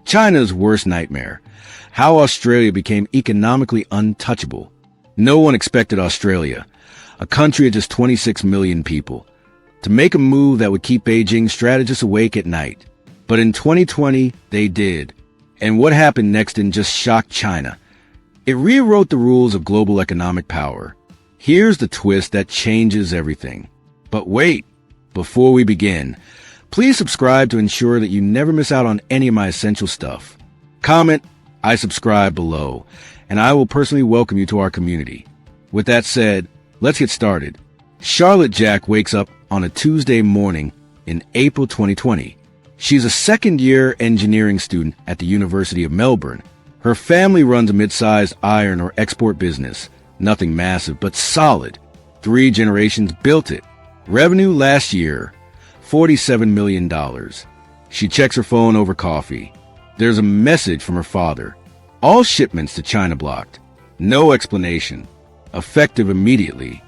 China's worst nightmare. How Australia became economically untouchable. No one expected Australia, a country of just 26 million people, to make a move that would keep Beijing strategists awake at night. But in 2020, they did. And what happened next didn't just shock China. It rewrote the rules of global economic power. Here's the twist that changes everything. But wait, before we begin, please subscribe to ensure that you never miss out on any of my essential stuff. Comment, I subscribe below, and I will personally welcome you to our community. With that said, let's get started. Charlotte Jack wakes up on a Tuesday morning in April 2020. She's a second-year engineering student at the University of Melbourne. Her family runs a mid-sized iron or export business. Nothing massive, but solid. 3 generations built it. Revenue last year, $47 million. She checks her phone over coffee. There's a message from her father. All shipments to China blocked. No explanation. Effective immediately.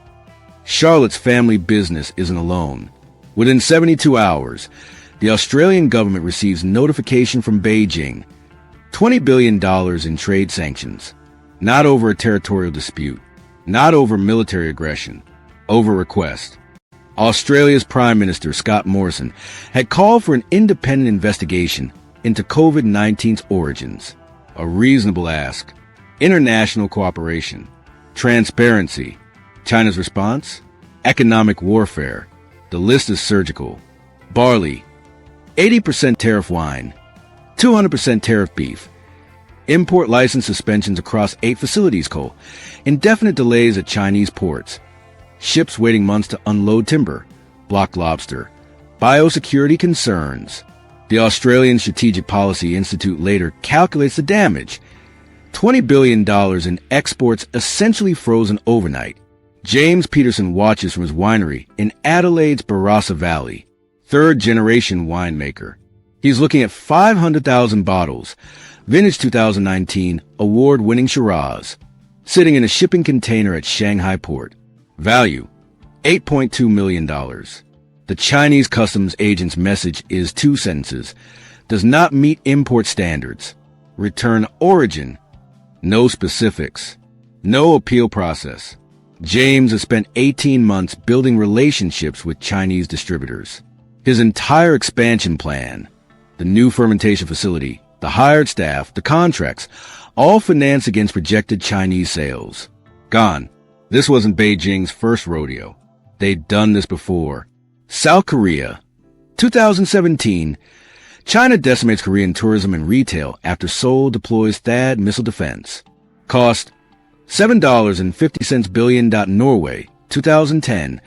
Charlotte's family business isn't alone. Within 72 hours, the Australian government receives notification from Beijing. $20 billion in trade sanctions. Not over a territorial dispute. Not over military aggression. Over request. Australia's Prime Minister, Scott Morrison, had called for an independent investigation into COVID-19's origins. A reasonable ask. International cooperation. Transparency. China's response? Economic warfare. The list is surgical. Barley. 80% tariff wine. 200% tariff beef. Import license suspensions across 8 facilities. Coal. Indefinite delays at Chinese ports. Ships waiting months to unload timber. Blocked lobster. Biosecurity concerns. The Australian Strategic Policy Institute later calculates the damage. $20 billion in exports essentially frozen overnight. James Peterson watches from his winery in Adelaide's Barossa Valley. 3rd-generation winemaker. He's looking at 500,000 bottles. Vintage 2019 award-winning Shiraz. Sitting in a shipping container at Shanghai port. Value, $8.2 million. The Chinese customs agent's message is 2 sentences. Does not meet import standards. Return origin. No specifics. No appeal process. James has spent 18 months building relationships with Chinese distributors. His entire expansion plan, the new fermentation facility, the hired staff, the contracts, all financed against projected Chinese sales. Gone. This wasn't Beijing's first rodeo. They'd done this before. South Korea. 2017. China decimates Korean tourism and retail after Seoul deploys THAAD missile defense. Cost $7.50 billion. Norway. 2010.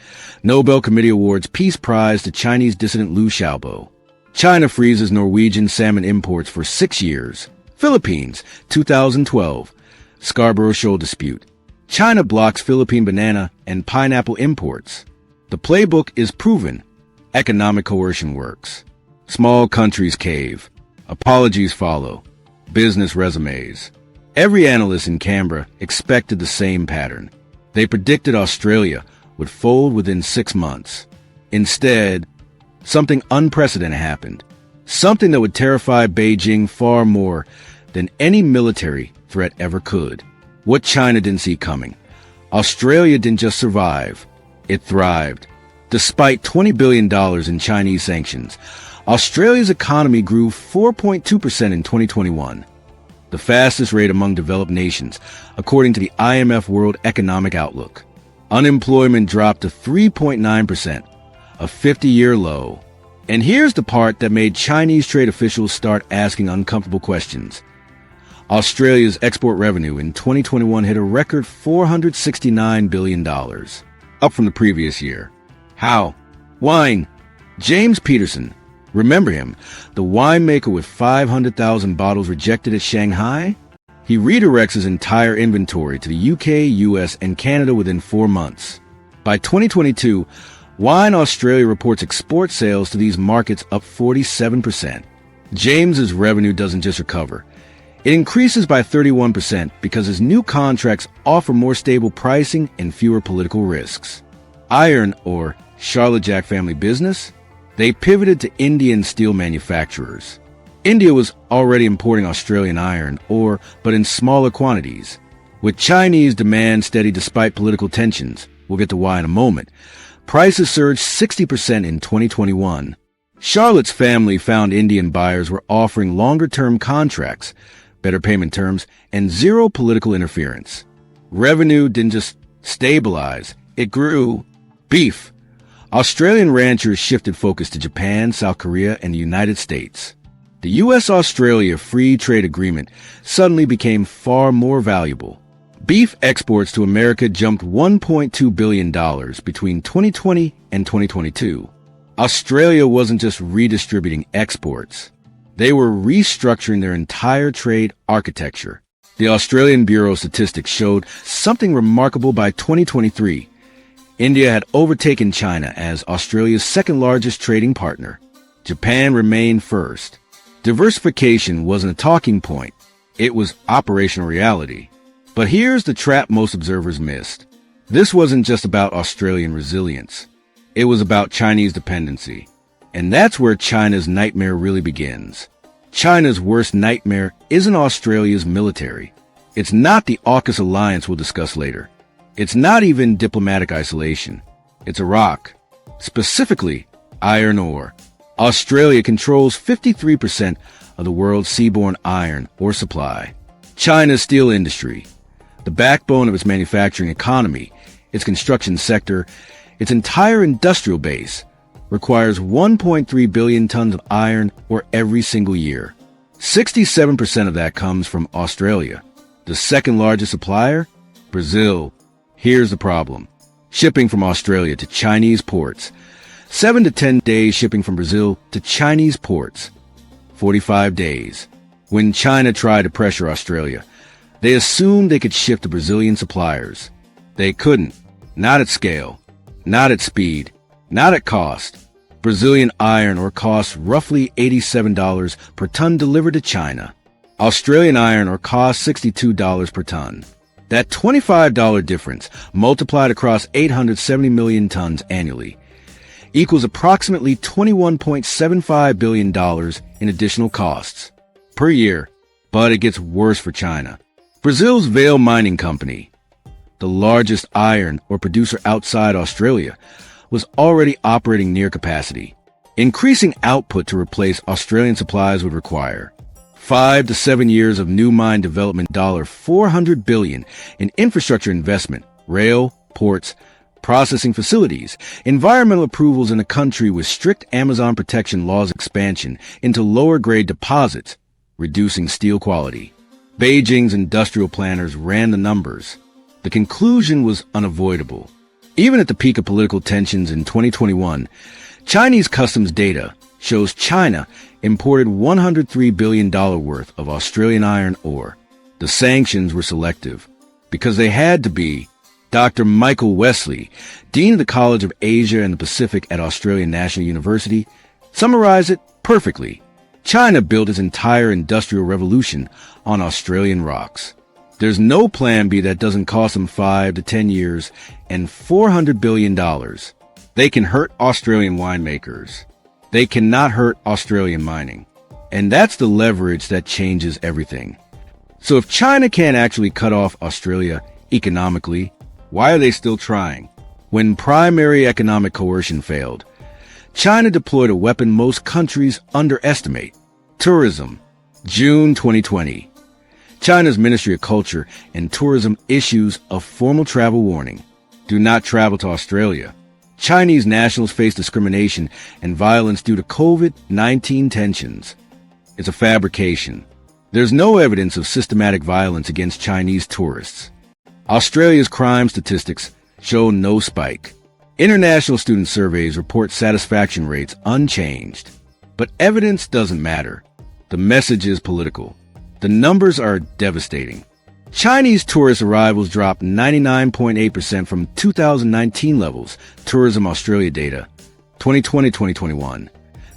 Nobel Committee awards Peace Prize to Chinese dissident Liu Xiaobo. China freezes Norwegian salmon imports for 6 years. Philippines. 2012. Scarborough Shoal dispute. China blocks Philippine banana and pineapple imports. The playbook is proven. Economic coercion works. Small countries cave. Apologies follow. Business resumes. Every analyst in Canberra expected the same pattern. They predicted Australia would fold within 6 months. Instead, something unprecedented happened. Something that would terrify Beijing far more than any military threat ever could. What China didn't see coming. Australia didn't just survive, it thrived. Despite $20 billion in Chinese sanctions, Australia's economy grew 4.2% in 2021, the fastest rate among developed nations, according to the IMF World Economic Outlook. Unemployment dropped to 3.9%, a 50-year low. And here's the part that made Chinese trade officials start asking uncomfortable questions. Australia's export revenue in 2021 hit a record $469 billion, up from the previous year. How? Wine. James Peterson. Remember him, the winemaker with 500,000 bottles rejected at Shanghai? He redirects his entire inventory to the UK, US, and Canada within 4 months. By 2022, Wine Australia reports export sales to these markets up 47%. James's revenue doesn't just recover. It increases by 31% because his new contracts offer more stable pricing and fewer political risks. Iron, or Charlotte Jack family business, they pivoted to Indian steel manufacturers. India was already importing Australian iron ore, but in smaller quantities. With Chinese demand steady despite political tensions, we'll get to why in a moment, prices surged 60% in 2021. Charlotte's family found Indian buyers were offering longer-term contracts, better payment terms, and zero political interference. Revenue didn't just stabilize, it grew. Beef. Australian ranchers shifted focus to Japan, South Korea, and the United States. The U.S.-Australia Free Trade Agreement suddenly became far more valuable. Beef exports to America jumped $1.2 billion between 2020 and 2022. Australia wasn't just redistributing exports. They were restructuring their entire trade architecture. The Australian Bureau of Statistics showed something remarkable by 2023. India had overtaken China as Australia's second-largest trading partner. Japan remained first. Diversification wasn't a talking point. It was operational reality. But here's the trap most observers missed. This wasn't just about Australian resilience. It was about Chinese dependency. And that's where China's nightmare really begins. China's worst nightmare isn't Australia's military. It's not the AUKUS alliance we'll discuss later. It's not even diplomatic isolation. It's Iraq. Specifically, iron ore. Australia controls 53% of the world's seaborne iron ore supply. China's steel industry, the backbone of its manufacturing economy, its construction sector, its entire industrial base, requires 1.3 billion tons of iron ore every single year. 67% of that comes from Australia. The second largest supplier? Brazil. Here's the problem. Shipping from Australia to Chinese ports. 7 to 10 days shipping from Brazil to Chinese ports. 45 days. When China tried to pressure Australia, they assumed they could shift to Brazilian suppliers. They couldn't. Not at scale. Not at speed. Not at cost. Brazilian iron ore costs roughly $87 per ton delivered to China. Australian iron ore costs $62 per ton. That $25 difference, multiplied across 870 million tons annually, equals approximately $21.75 billion in additional costs per year. But it gets worse for China. Brazil's Vale Mining Company, the largest iron ore producer outside Australia, was already operating near capacity. Increasing output to replace Australian supplies would require 5 to 7 years of new mine development, $400 billion in infrastructure investment, rail, ports, processing facilities, environmental approvals in a country with strict Amazon protection laws, expansion into lower-grade deposits, reducing steel quality. Beijing's industrial planners ran the numbers. The conclusion was unavoidable. Even at the peak of political tensions in 2021, Chinese customs data shows China imported $103 billion worth of Australian iron ore. The sanctions were selective, because they had to be. Dr. Michael Wesley, Dean of the College of Asia and the Pacific at Australian National University, summarized it perfectly. China built its entire industrial revolution on Australian rocks. There's no plan B that doesn't cost them 5 to 10 years and $400 billion. They can hurt Australian winemakers. They cannot hurt Australian mining. And that's the leverage that changes everything. So if China can't actually cut off Australia economically, why are they still trying? When primary economic coercion failed, China deployed a weapon most countries underestimate: tourism. June 2020. China's Ministry of Culture and Tourism issues a formal travel warning. Do not travel to Australia. Chinese nationals face discrimination and violence due to COVID-19 tensions. It's a fabrication. There's no evidence of systematic violence against Chinese tourists. Australia's crime statistics show no spike. International student surveys report satisfaction rates unchanged. But evidence doesn't matter. The message is political. The numbers are devastating. Chinese tourist arrivals dropped 99.8% from 2019 levels, Tourism Australia data, 2020-2021.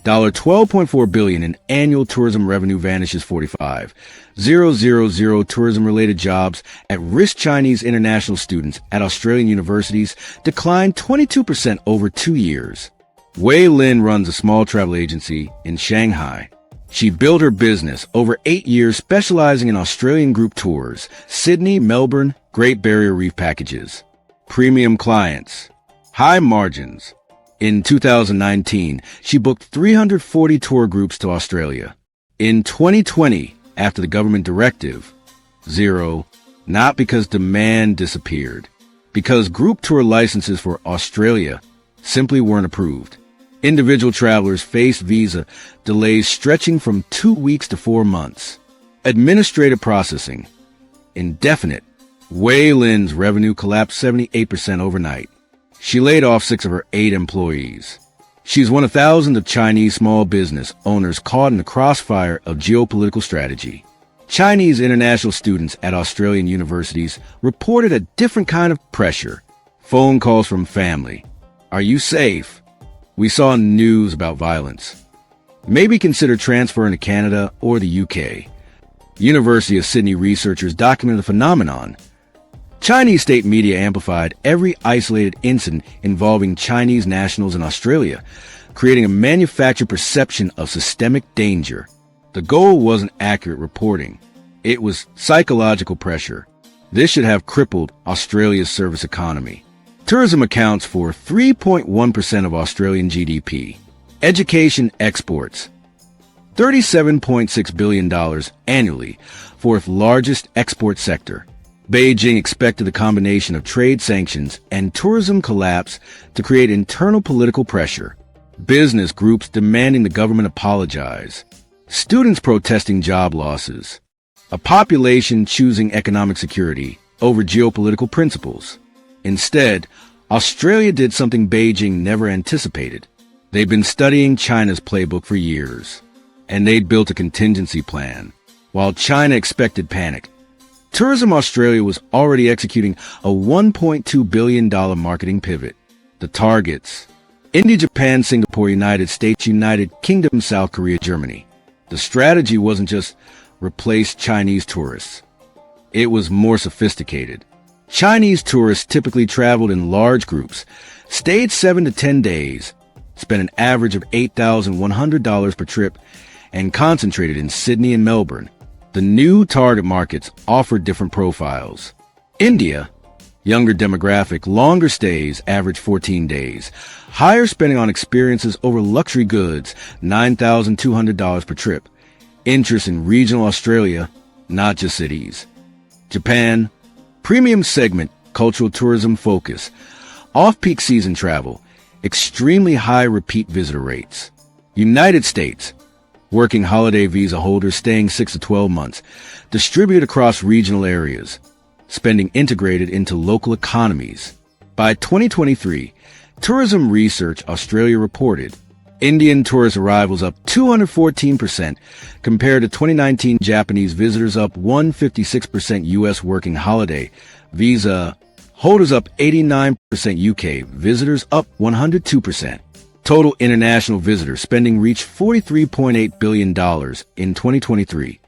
$12.4 billion in annual tourism revenue vanishes 45,000 tourism-related jobs at risk. Chinese international students at Australian universities declined 22% over 2 years. Wei Lin runs a small travel agency in Shanghai. She built her business over 8 years specializing in Australian group tours, Sydney, Melbourne, Great Barrier Reef packages, premium clients, high margins. In 2019, she booked 340 tour groups to Australia. In 2020, after the government directive, zero, not because demand disappeared, because group tour licenses for Australia simply weren't approved. Individual travelers faced visa delays stretching from 2 weeks to 4 months. Administrative processing, indefinite. Wei Lin's revenue collapsed 78% overnight. She laid off 6 of her 8 employees. She's one of thousands of Chinese small business owners caught in the crossfire of geopolitical strategy. Chinese international students at Australian universities reported a different kind of pressure. Phone calls from family. Are you safe? We saw news about violence. Maybe consider transferring to Canada or the UK. University of Sydney researchers documented the phenomenon. Chinese state media amplified every isolated incident involving Chinese nationals in Australia, creating a manufactured perception of systemic danger. The goal wasn't accurate reporting. It was psychological pressure. This should have crippled Australia's service economy. Tourism accounts for 3.1% of Australian GDP. Education exports, $37.6 billion annually, fourth largest export sector. Beijing expected the combination of trade sanctions and tourism collapse to create internal political pressure. Business groups demanding the government apologize. Students protesting job losses. A population choosing economic security over geopolitical principles. Instead, Australia did something Beijing never anticipated. They've been studying China's playbook for years, and they'd built a contingency plan. While China expected panic, Tourism Australia was already executing a $1.2 billion marketing pivot. The targets: India, Japan, Singapore, United States, United Kingdom, South Korea, Germany. The strategy wasn't just replace Chinese tourists. It was more sophisticated. Chinese tourists typically traveled in large groups, stayed 7 to 10 days, spent an average of $8,100 per trip, and concentrated in Sydney and Melbourne. The new target markets offered different profiles. India, younger demographic, longer stays, average 14 days. Higher spending on experiences over luxury goods, $9,200 per trip. Interest in regional Australia, not just cities. Japan, premium segment, cultural tourism focus. Off-peak season travel, extremely high repeat visitor rates. United States, working holiday visa holders staying 6 to 12 months, distributed across regional areas, spending integrated into local economies. By 2023, Tourism Research Australia reported Indian tourist arrivals up 214% compared to 2019, Japanese visitors up 156%, U.S. working holiday visa holders up 89%, UK visitors up 102%. Total international visitor spending reached $43.8 billion in 2023,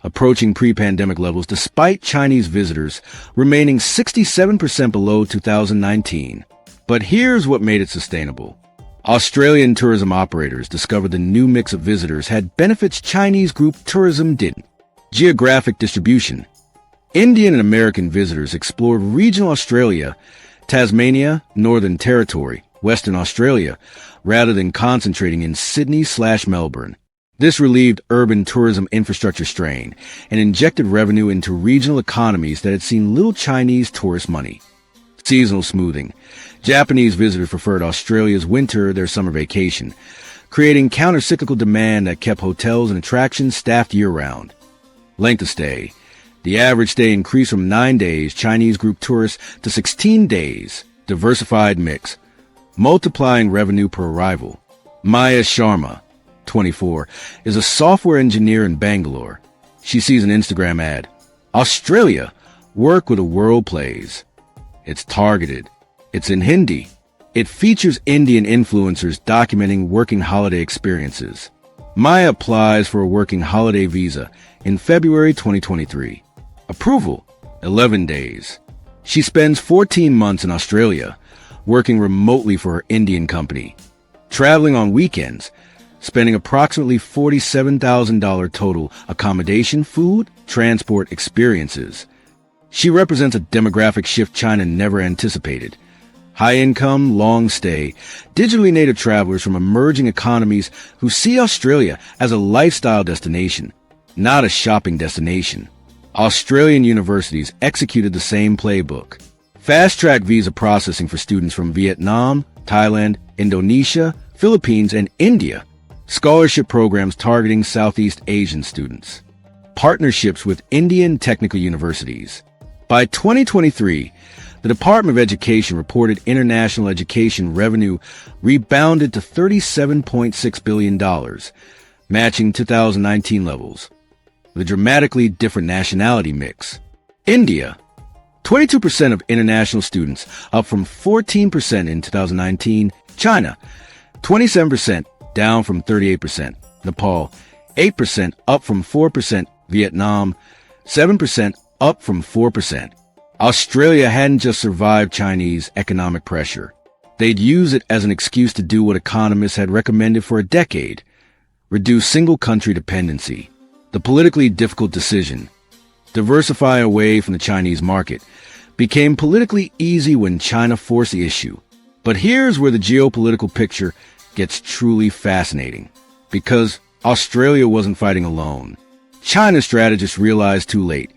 approaching pre-pandemic levels despite Chinese visitors remaining 67% below 2019. But here's what made it sustainable. Australian tourism operators discovered the new mix of visitors had benefits Chinese group tourism didn't. Geographic distribution. Indian and American visitors explored regional Australia, Tasmania, Northern Territory, Western Australia, rather than concentrating in Sydney/Melbourne. This relieved urban tourism infrastructure strain and injected revenue into regional economies that had seen little Chinese tourist money. Seasonal smoothing. Japanese visitors preferred Australia's winter, their summer vacation, creating counter-cyclical demand that kept hotels and attractions staffed year-round. Length of stay. The average stay increased from 9 days, Chinese group tourists, to 16 days. Diversified mix, multiplying revenue per arrival. Maya Sharma, 24, is a software engineer in Bangalore. She sees an Instagram ad. Australia, work with a world plays. It's targeted. It's in Hindi. It features Indian influencers documenting working holiday experiences. Maya applies for a working holiday visa in February 2023. Approval, 11 days. She spends 14 months in Australia, working remotely for her Indian company. Traveling on weekends, spending approximately $47,000 total accommodation, food, transport, experiences. She represents a demographic shift China never anticipated. High-income, long-stay, digitally native travelers from emerging economies who see Australia as a lifestyle destination, not a shopping destination. Australian universities executed the same playbook. Fast-track visa processing for students from Vietnam, Thailand, Indonesia, Philippines, and India. Scholarship programs targeting Southeast Asian students. Partnerships with Indian technical universities. By 2023, the Department of Education reported international education revenue rebounded to $37.6 billion, matching 2019 levels, with a dramatically different nationality mix. India, 22% of international students, up from 14% in 2019. China, 27%, down from 38%. Nepal, 8%, up from 4%. Vietnam, 7%, up from 4%. Australia hadn't just survived Chinese economic pressure. They'd use it as an excuse to do what economists had recommended for a decade: reduce single-country dependency. The politically difficult decision, diversify away from the Chinese market, became politically easy when China forced the issue. But here's where the geopolitical picture gets truly fascinating, because Australia wasn't fighting alone. China's strategists realized too late,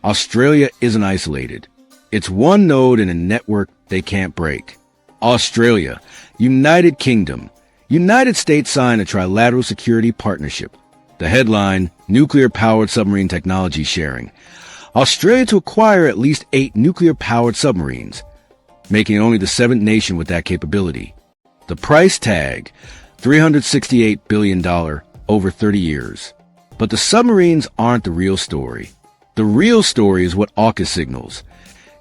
Australia isn't isolated. It's one node in a network they can't break. Australia, United Kingdom, United States signed a trilateral security partnership. The headline, nuclear-powered submarine technology sharing. Australia to acquire at least 8 nuclear-powered submarines, making it only the 7th nation with that capability. The price tag, $368 billion over 30 years. But the submarines aren't the real story. The real story is what AUKUS signals.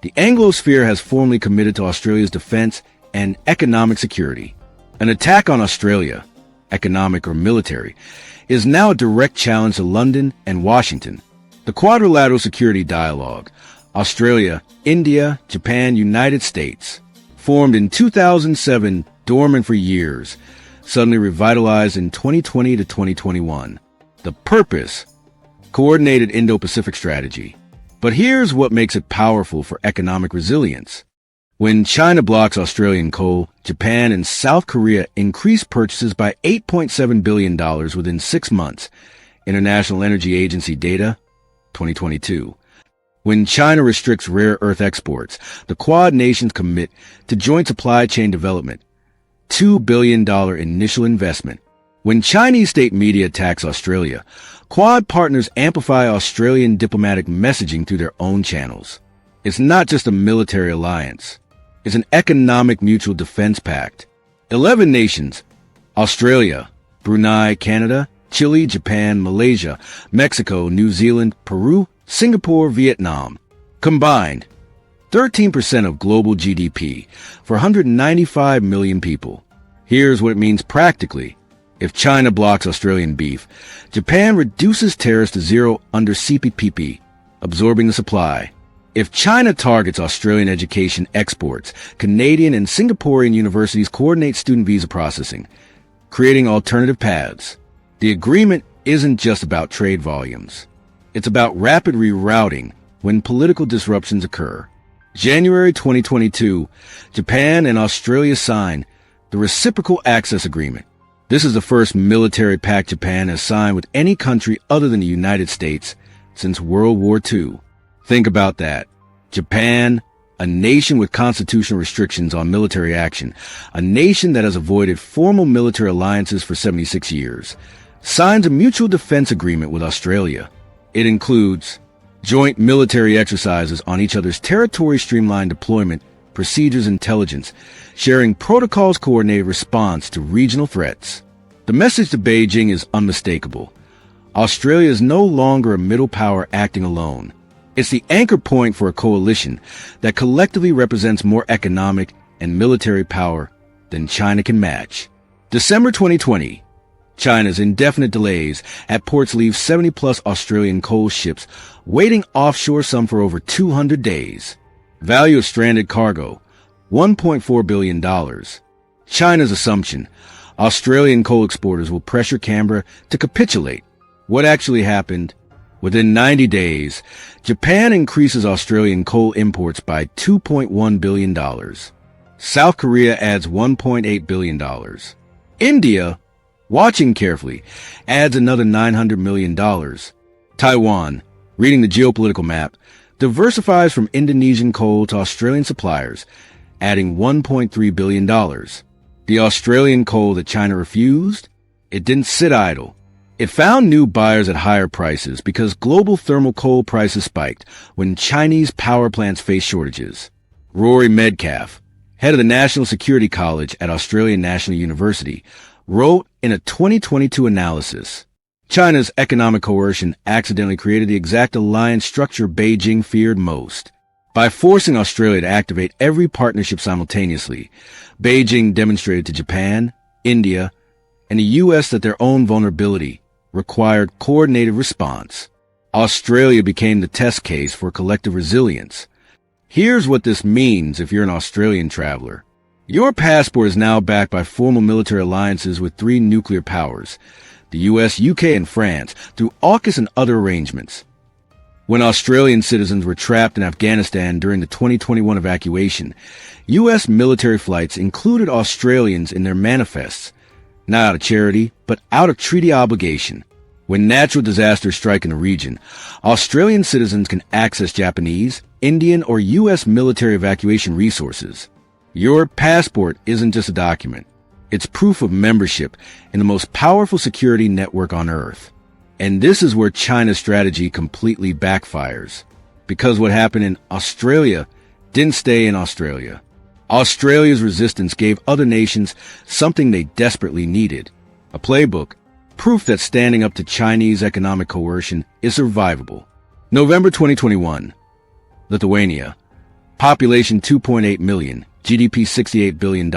The Anglosphere has formally committed to Australia's defense and economic security. An attack on Australia, economic or military, is now a direct challenge to London and Washington. The Quadrilateral Security Dialogue, Australia, India, Japan, United States, formed in 2007, dormant for years, suddenly revitalized in 2020 to 2021. The purpose, coordinated Indo-Pacific strategy. But here's what makes it powerful for economic resilience. When China blocks Australian coal, Japan and South Korea increase purchases by $8.7 billion within 6 months. International Energy Agency data, 2022. When China restricts rare earth exports, the Quad nations commit to joint supply chain development. $2 billion initial investment. When Chinese state media attacks Australia, Quad partners amplify Australian diplomatic messaging through their own channels. It's not just a military alliance. It's an economic mutual defense pact. 11 nations, Australia, Brunei, Canada, Chile, Japan, Malaysia, Mexico, New Zealand, Peru, Singapore, Vietnam. Combined, 13% of global GDP for 195 million people. Here's what it means practically. If China blocks Australian beef, Japan reduces tariffs to zero under CPTPP, absorbing the supply. If China targets Australian education exports, Canadian and Singaporean universities coordinate student visa processing, creating alternative paths. The agreement isn't just about trade volumes. It's about rapid rerouting when political disruptions occur. January 2022, Japan and Australia sign the Reciprocal Access Agreement. This is the first military pact Japan has signed with any country other than the United States since World War II. Think about that. Japan, a nation with constitutional restrictions on military action, a nation that has avoided formal military alliances for 76 years, signs a mutual defense agreement with Australia. It includes joint military exercises on each other's territory, streamlined deployment, procedures, intelligence, sharing protocols, coordinated response to regional threats. The message to Beijing is unmistakable. Australia is no longer a middle power acting alone. It's the anchor point for a coalition that collectively represents more economic and military power than China can match. December 2020, China's indefinite delays at ports leave 70-plus Australian coal ships waiting offshore, some for over 200 days. Value of stranded cargo, $1.4 billion. China's assumption, Australian coal exporters will pressure Canberra to capitulate. What actually happened? Within 90 days, Japan increases Australian coal imports by $2.1 billion. South Korea adds $1.8 billion. India, watching carefully, adds another $900 million. Taiwan, reading the geopolitical map, diversifies from Indonesian coal to Australian suppliers, adding $1.3 billion. The Australian coal that China refused, it didn't sit idle. It found new buyers at higher prices because global thermal coal prices spiked when Chinese power plants faced shortages. Rory Medcalf, head of the National Security College at Australian National University, wrote in a 2022 analysis, China's economic coercion accidentally created the exact alliance structure Beijing feared most. By forcing Australia to activate every partnership simultaneously, Beijing demonstrated to Japan, India, and the U.S. that their own vulnerability required coordinated response. Australia became the test case for collective resilience. Here's what this means if you're an Australian traveler. Your passport is now backed by formal military alliances with 3 nuclear powers, the US, UK, and France, through AUKUS and other arrangements. When Australian citizens were trapped in Afghanistan during the 2021 evacuation, US military flights included Australians in their manifests, not out of charity, but out of treaty obligation. When natural disasters strike in the region, Australian citizens can access Japanese, Indian, or U.S. military evacuation resources. Your passport isn't just a document. It's proof of membership in the most powerful security network on Earth. And this is where China's strategy completely backfires. Because what happened in Australia didn't stay in Australia. Australia's resistance gave other nations something they desperately needed. A playbook, proof that standing up to Chinese economic coercion is survivable. November 2021. Lithuania. Population 2.8 million. GDP $68 billion.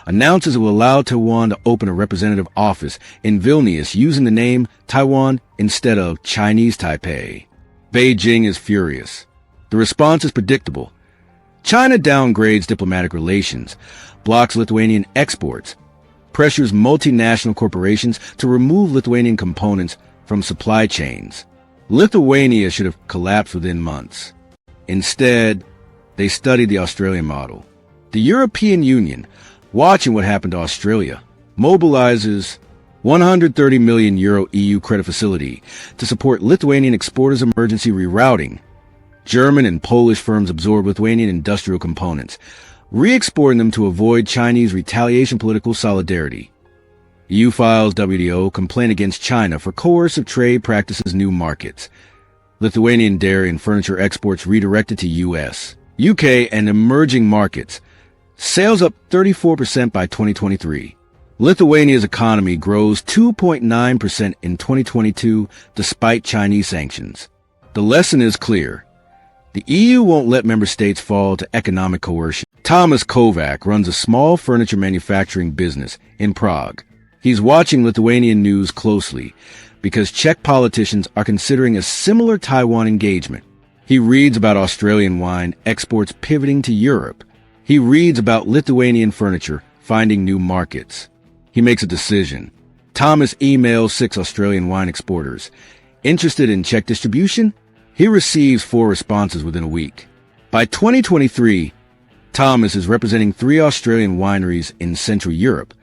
Announces it will allow Taiwan to open a representative office in Vilnius using the name Taiwan instead of Chinese Taipei. Beijing is furious. The response is predictable. China downgrades diplomatic relations, blocks Lithuanian exports, pressures multinational corporations to remove Lithuanian components from supply chains. Lithuania should have collapsed within months. Instead, they studied the Australian model. The European Union, watching what happened to Australia, mobilizes €130 million EU credit facility to support Lithuanian exporters' emergency rerouting. German and Polish firms absorb Lithuanian industrial components, re-exporting them to avoid Chinese retaliation political solidarity. EU files WTO complaint against China for coercive trade practices new markets. Lithuanian dairy and furniture exports redirected to US, UK, and emerging markets. Sales up 34% by 2023. Lithuania's economy grows 2.9% in 2022 despite Chinese sanctions. The lesson is clear. The EU won't let member states fall to economic coercion. Thomas Kovac runs a small furniture manufacturing business in Prague. He's watching Lithuanian news closely because Czech politicians are considering a similar Taiwan engagement. He reads about Australian wine exports pivoting to Europe. He reads about Lithuanian furniture finding new markets. He makes a decision. Thomas emails 6 Australian wine exporters. Interested in Czech distribution? He receives 4 responses within a week. By 2023, Thomas is representing 3 Australian wineries in Central Europe,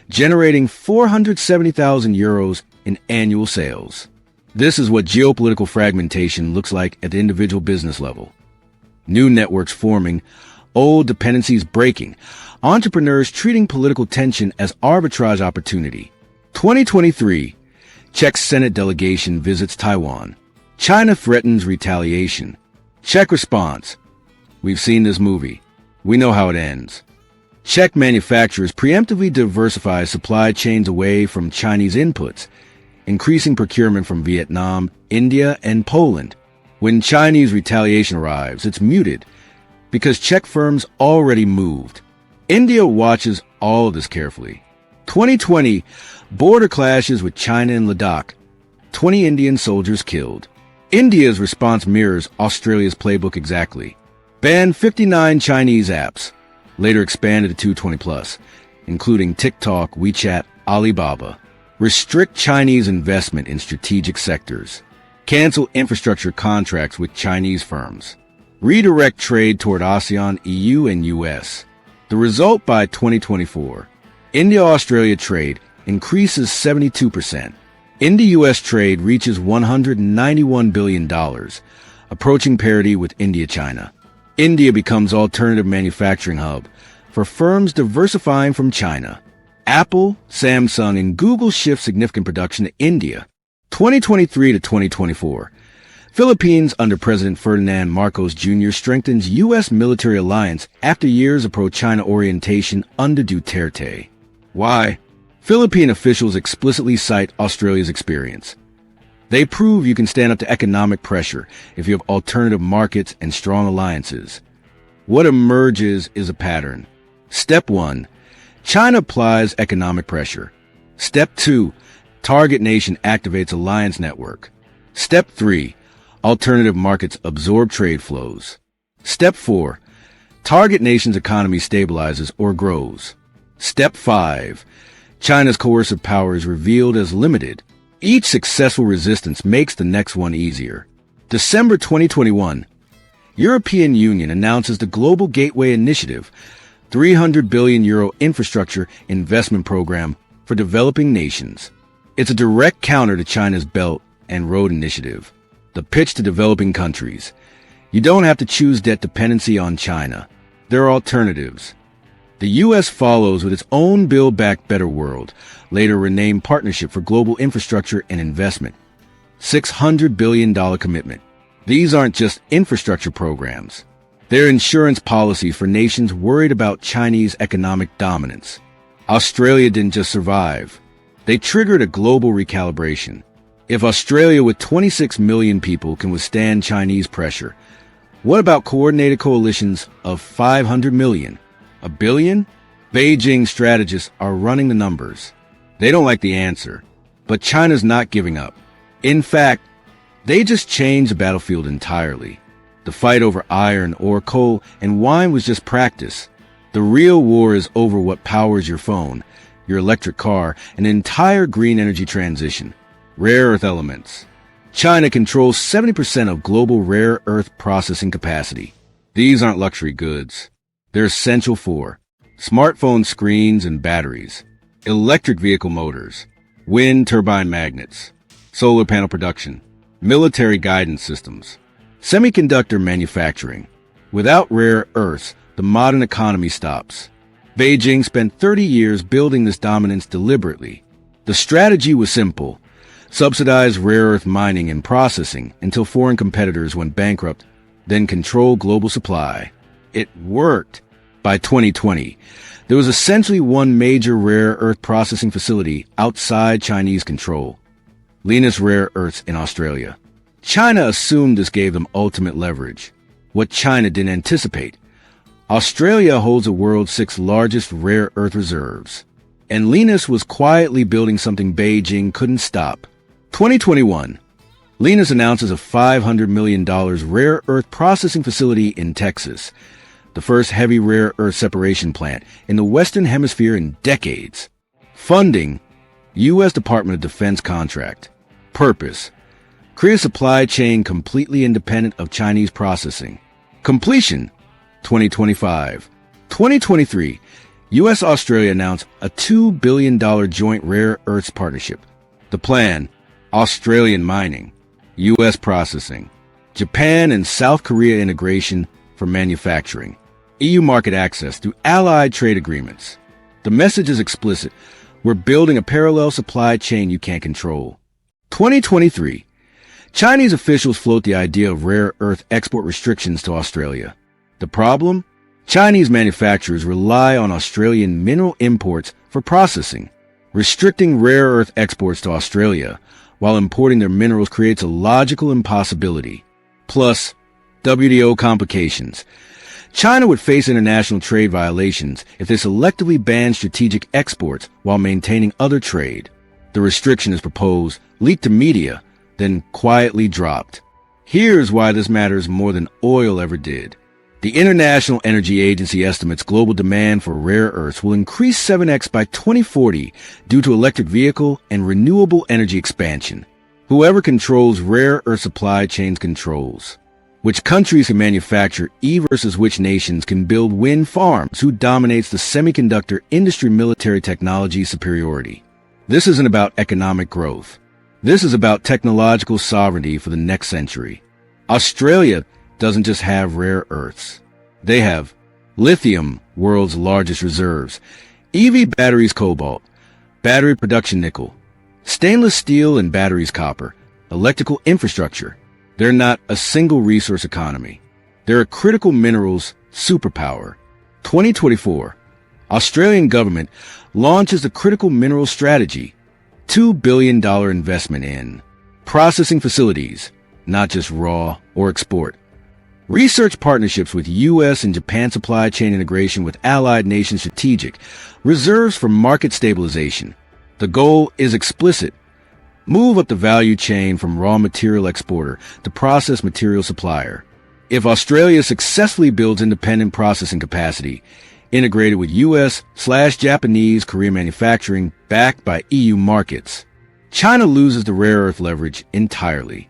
generating €470,000 in annual sales. This is what geopolitical fragmentation looks like at the individual business level. New networks forming, old dependencies breaking, entrepreneurs treating political tension as arbitrage opportunity. 2023, Czech Senate delegation visits Taiwan. China threatens retaliation. Czech response. We've seen this movie. We know how it ends. Czech manufacturers preemptively diversify supply chains away from Chinese inputs, increasing procurement from Vietnam, India, and Poland. When Chinese retaliation arrives, it's muted because Czech firms already moved. India watches all of this carefully. 2020, border clashes with China and Ladakh. 20 Indian soldiers killed. India's response mirrors Australia's playbook exactly. Banned 59 Chinese apps, later expanded to 220+. including TikTok, WeChat, Alibaba. Restrict Chinese investment in strategic sectors. Cancel infrastructure contracts with Chinese firms. Redirect trade toward ASEAN, EU, and US. The result by 2024. India-Australia trade increases 72%. India-US trade reaches $191 billion, approaching parity with India-China. India becomes alternative manufacturing hub for firms diversifying from China. Apple, Samsung, and Google shift significant production to India. 2023 to 2024. Philippines under President Ferdinand Marcos Jr. strengthens U.S. military alliance after years of pro-China orientation under Duterte. Why? Philippine officials explicitly cite Australia's experience. They prove you can stand up to economic pressure if you have alternative markets and strong alliances. What emerges is a pattern. Step 1. China applies economic pressure. Step 2. Target nation activates alliance network. Step 3. Alternative markets absorb trade flows. Step 4. Target nation's economy stabilizes or grows. Step 5. China's coercive power is revealed as limited. Each successful resistance makes the next one easier. December 2021. European Union announces the Global Gateway Initiative, €300 billion infrastructure investment program for developing nations. It's a direct counter to China's Belt and Road Initiative. The pitch to developing countries. You don't have to choose debt dependency on China. There are alternatives. The U.S. follows with its own Build Back Better World, later renamed Partnership for Global Infrastructure and Investment. $600 billion commitment. These aren't just infrastructure programs. They're insurance policies for nations worried about Chinese economic dominance. Australia didn't just survive. They triggered a global recalibration. If Australia with 26 million people can withstand Chinese pressure, what about coordinated coalitions of 500 million? A billion? Beijing strategists are running the numbers. They don't like the answer, but China's not giving up. In fact, they just changed the battlefield entirely. The fight over iron, ore, coal, and wine was just practice. The real war is over what powers your phone, your electric car, and an entire green energy transition. Rare earth elements. China controls 70% of global rare earth processing capacity. These aren't luxury goods. They're essential for smartphone screens and batteries, electric vehicle motors, wind turbine magnets, solar panel production, military guidance systems, semiconductor manufacturing. Without rare earths, the modern economy stops. Beijing spent 30 years building this dominance deliberately. The strategy was simple. Subsidize rare earth mining and processing until foreign competitors went bankrupt, then control global supply. It worked. By 2020, there was essentially one major rare earth processing facility outside Chinese control, Lynas Rare Earths in Australia. China assumed this gave them ultimate leverage. What China didn't anticipate. Australia holds the world's 6th largest rare earth reserves. And Lynas was quietly building something Beijing couldn't stop. 2021. Lynas announces a $500 million rare earth processing facility in Texas, the first heavy rare earth separation plant in the Western Hemisphere in decades. Funding, U.S. Department of Defense contract. Purpose, create a supply chain completely independent of Chinese processing. Completion, 2025. 2023, U.S.-Australia announced a $2 billion joint rare earths partnership. The plan, Australian mining, U.S. processing, Japan and South Korea integration for manufacturing, EU market access through allied trade agreements. The message is explicit. We're building a parallel supply chain you can't control. 2023. Chinese officials float the idea of rare earth export restrictions to Australia. The problem? Chinese manufacturers rely on Australian mineral imports for processing. Restricting rare earth exports to Australia while importing their minerals creates a logical impossibility. Plus, WTO complications. China would face international trade violations if they selectively banned strategic exports while maintaining other trade. The restriction is proposed, leaked to media, then quietly dropped. Here's why this matters more than oil ever did. The International Energy Agency estimates global demand for rare earths will increase 7x by 2040 due to electric vehicle and renewable energy expansion. Whoever controls rare earth supply chains controls which countries can manufacture versus which nations can build wind farms, who dominates the semiconductor industry military technology superiority. This isn't about economic growth. This is about technological sovereignty for the next century. Australia doesn't just have rare earths. They have lithium, world's largest reserves, EV batteries cobalt, battery production nickel, stainless steel and batteries copper, electrical infrastructure. They're not a single resource economy. They're a critical minerals superpower. 2024, Australian government launches a critical mineral strategy, $2 billion investment in processing facilities, not just raw or export. Research partnerships with U.S. and Japan, supply chain integration with allied nations, strategic reserves for market stabilization. The goal is explicit. Move up the value chain from raw material exporter to processed material supplier. If Australia successfully builds independent processing capacity, integrated with U.S./Japanese Korean manufacturing backed by EU markets, China loses the rare earth leverage entirely.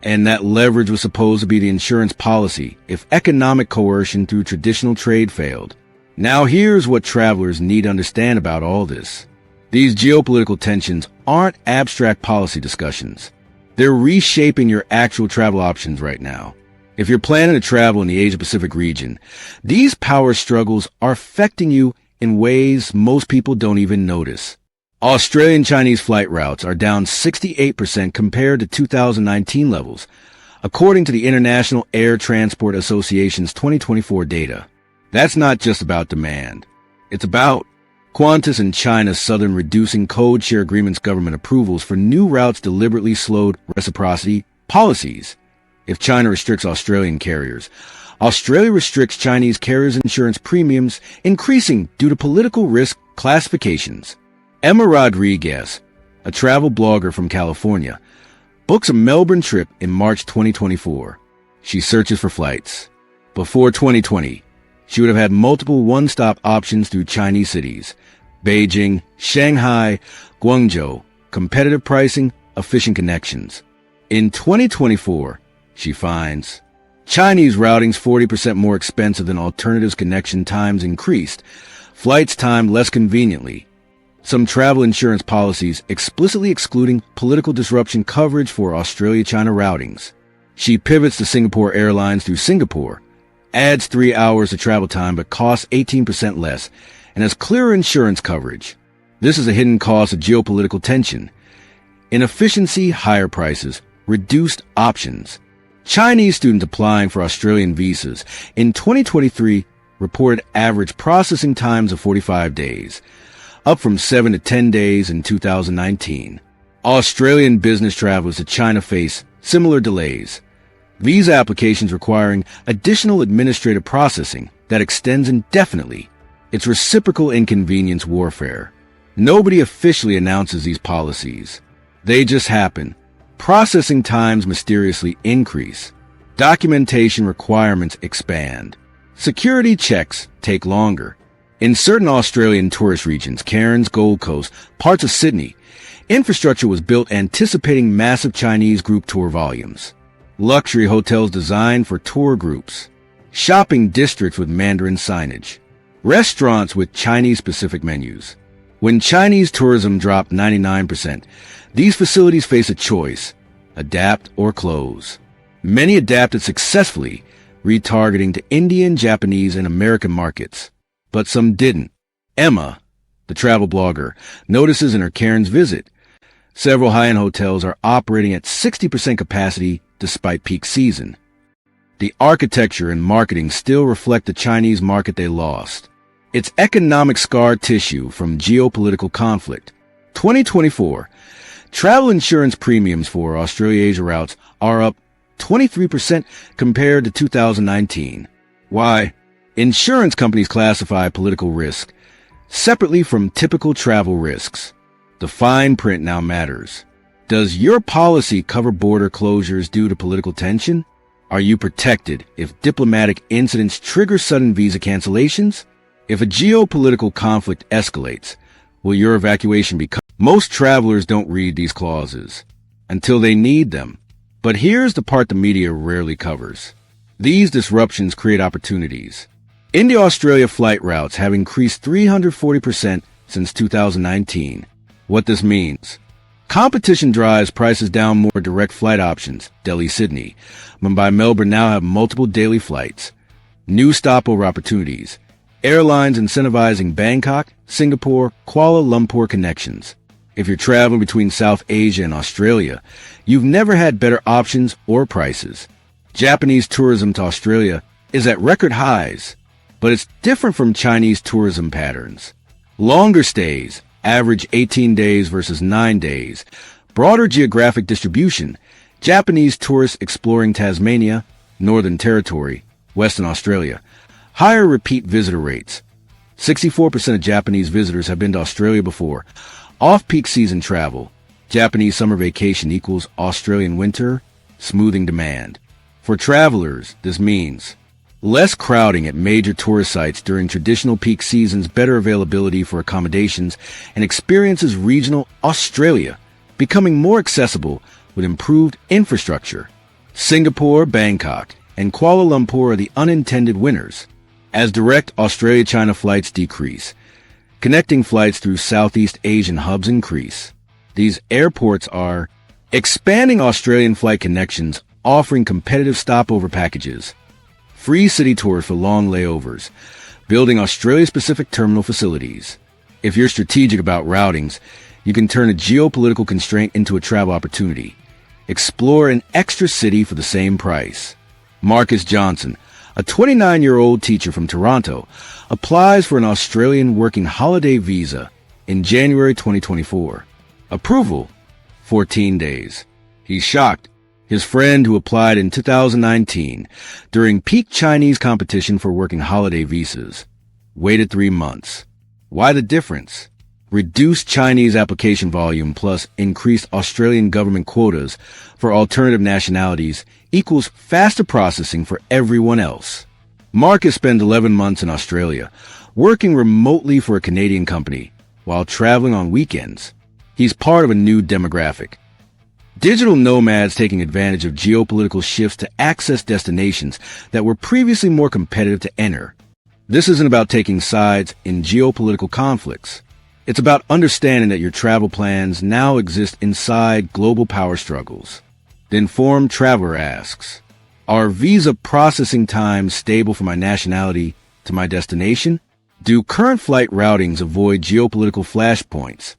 And that leverage was supposed to be the insurance policy if economic coercion through traditional trade failed. Now here's what travelers need to understand about all this. These geopolitical tensions aren't abstract policy discussions. They're reshaping your actual travel options right now. If you're planning to travel in the Asia-Pacific region, these power struggles are affecting you in ways most people don't even notice. Australian-Chinese flight routes are down 68% compared to 2019 levels, according to the International Air Transport Association's 2024 data. That's not just about demand. It's about Qantas and China's Southern reducing code-share agreements. Government approvals for new routes deliberately slowed reciprocity policies. If China restricts Australian carriers, Australia restricts Chinese carriers' insurance premiums, increasing due to political risk classifications. Emma Rodriguez, a travel blogger from California, books a Melbourne trip in March 2024. She searches for flights. Before 2020, she would have had multiple one-stop options through Chinese cities: Beijing, Shanghai, Guangzhou, competitive pricing, efficient connections. In 2024, she finds Chinese routing's 40% more expensive than alternatives, connection times increased, flights timed less conveniently. Some travel insurance policies explicitly excluding political disruption coverage for Australia-China routings. She pivots to Singapore Airlines through Singapore, adds 3 hours of travel time but costs 18% less, and has clearer insurance coverage. This is a hidden cost of geopolitical tension. Inefficiency, higher prices, reduced options. Chinese students applying for Australian visas in 2023 reported average processing times of 45 days, up from 7 to 10 days in 2019. Australian business travelers to China face similar delays. Visa applications requiring additional administrative processing that extends indefinitely. It's reciprocal inconvenience warfare. Nobody officially announces these policies. They just happen. Processing times mysteriously increase. Documentation requirements expand. Security checks take longer. In certain Australian tourist regions, Cairns, Gold Coast, parts of Sydney, infrastructure was built anticipating massive Chinese group tour volumes. Luxury hotels designed for tour groups. Shopping districts with Mandarin signage. Restaurants with Chinese-specific menus. When Chinese tourism dropped 99%, these facilities face a choice: adapt or close. Many adapted successfully, retargeting to Indian, Japanese, and American markets. But some didn't. Emma, the travel blogger, notices in her Cairns visit, several high-end hotels are operating at 60% capacity despite peak season. The architecture and marketing still reflect the Chinese market they lost. It's economic scar tissue from geopolitical conflict. 2024, travel insurance premiums for Australia-Asia routes are up 23% compared to 2019. Why? Insurance companies classify political risk separately from typical travel risks. The fine print now matters. Does your policy cover border closures due to political tension? Are you protected if diplomatic incidents trigger sudden visa cancellations? If a geopolitical conflict escalates, will your evacuation be cut? Most travelers don't read these clauses until they need them. But here's the part the media rarely covers. These disruptions create opportunities. India-Australia flight routes have increased 340% since 2019. What this means: competition drives prices down. More direct flight options. Delhi-Sydney, Mumbai-Melbourne now have multiple daily flights. New stopover opportunities. Airlines incentivizing Bangkok, Singapore, Kuala Lumpur connections. If you're traveling between South Asia and Australia, you've never had better options or prices. Japanese tourism to Australia is at record highs, but it's different from Chinese tourism patterns. Longer stays, average 18 days versus 9 days. Broader geographic distribution. Japanese tourists exploring Tasmania, Northern Territory, Western Australia. Higher repeat visitor rates. 64% of Japanese visitors have been to Australia before. Off-peak season travel. Japanese summer vacation equals Australian winter, smoothing demand. For travelers, this means less crowding at major tourist sites during traditional peak seasons, better availability for accommodations, and experiences regional Australia becoming more accessible with improved infrastructure. Singapore, Bangkok, and Kuala Lumpur are the unintended winners. As direct Australia-China flights decrease, connecting flights through Southeast Asian hubs increase. These airports are expanding Australian flight connections, offering competitive stopover packages, free city tours for long layovers, building Australia-specific terminal facilities. If you're strategic about routings, you can turn a geopolitical constraint into a travel opportunity. Explore an extra city for the same price. Marcus Johnson, a 29-year-old teacher from Toronto, applies for an Australian working holiday visa in January 2024. Approval, 14 days. He's shocked. His friend, who applied in 2019 during peak Chinese competition for working holiday visas, waited 3 months. Why the difference? Reduced Chinese application volume plus increased Australian government quotas for alternative nationalities equals faster processing for everyone else. Marcus spent 11 months in Australia, working remotely for a Canadian company while traveling on weekends. He's part of a new demographic. Digital nomads taking advantage of geopolitical shifts to access destinations that were previously more competitive to enter. This isn't about taking sides in geopolitical conflicts. It's about understanding that your travel plans now exist inside global power struggles. The informed traveler asks, are visa processing times stable from my nationality to my destination? Do current flight routings avoid geopolitical flashpoints?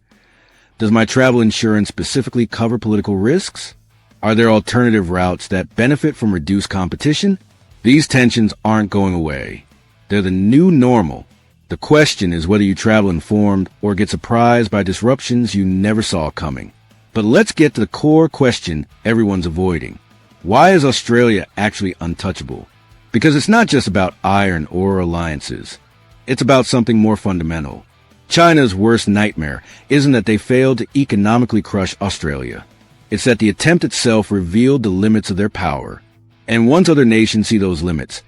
Does my travel insurance specifically cover political risks? Are there alternative routes that benefit from reduced competition? These tensions aren't going away. They're the new normal. The question is whether you travel informed or get surprised by disruptions you never saw coming. But let's get to the core question everyone's avoiding. Why is Australia actually untouchable? Because it's not just about iron ore alliances. It's about something more fundamental. China's worst nightmare isn't that they failed to economically crush Australia. It's that the attempt itself revealed the limits of their power. And once other nations see those limits,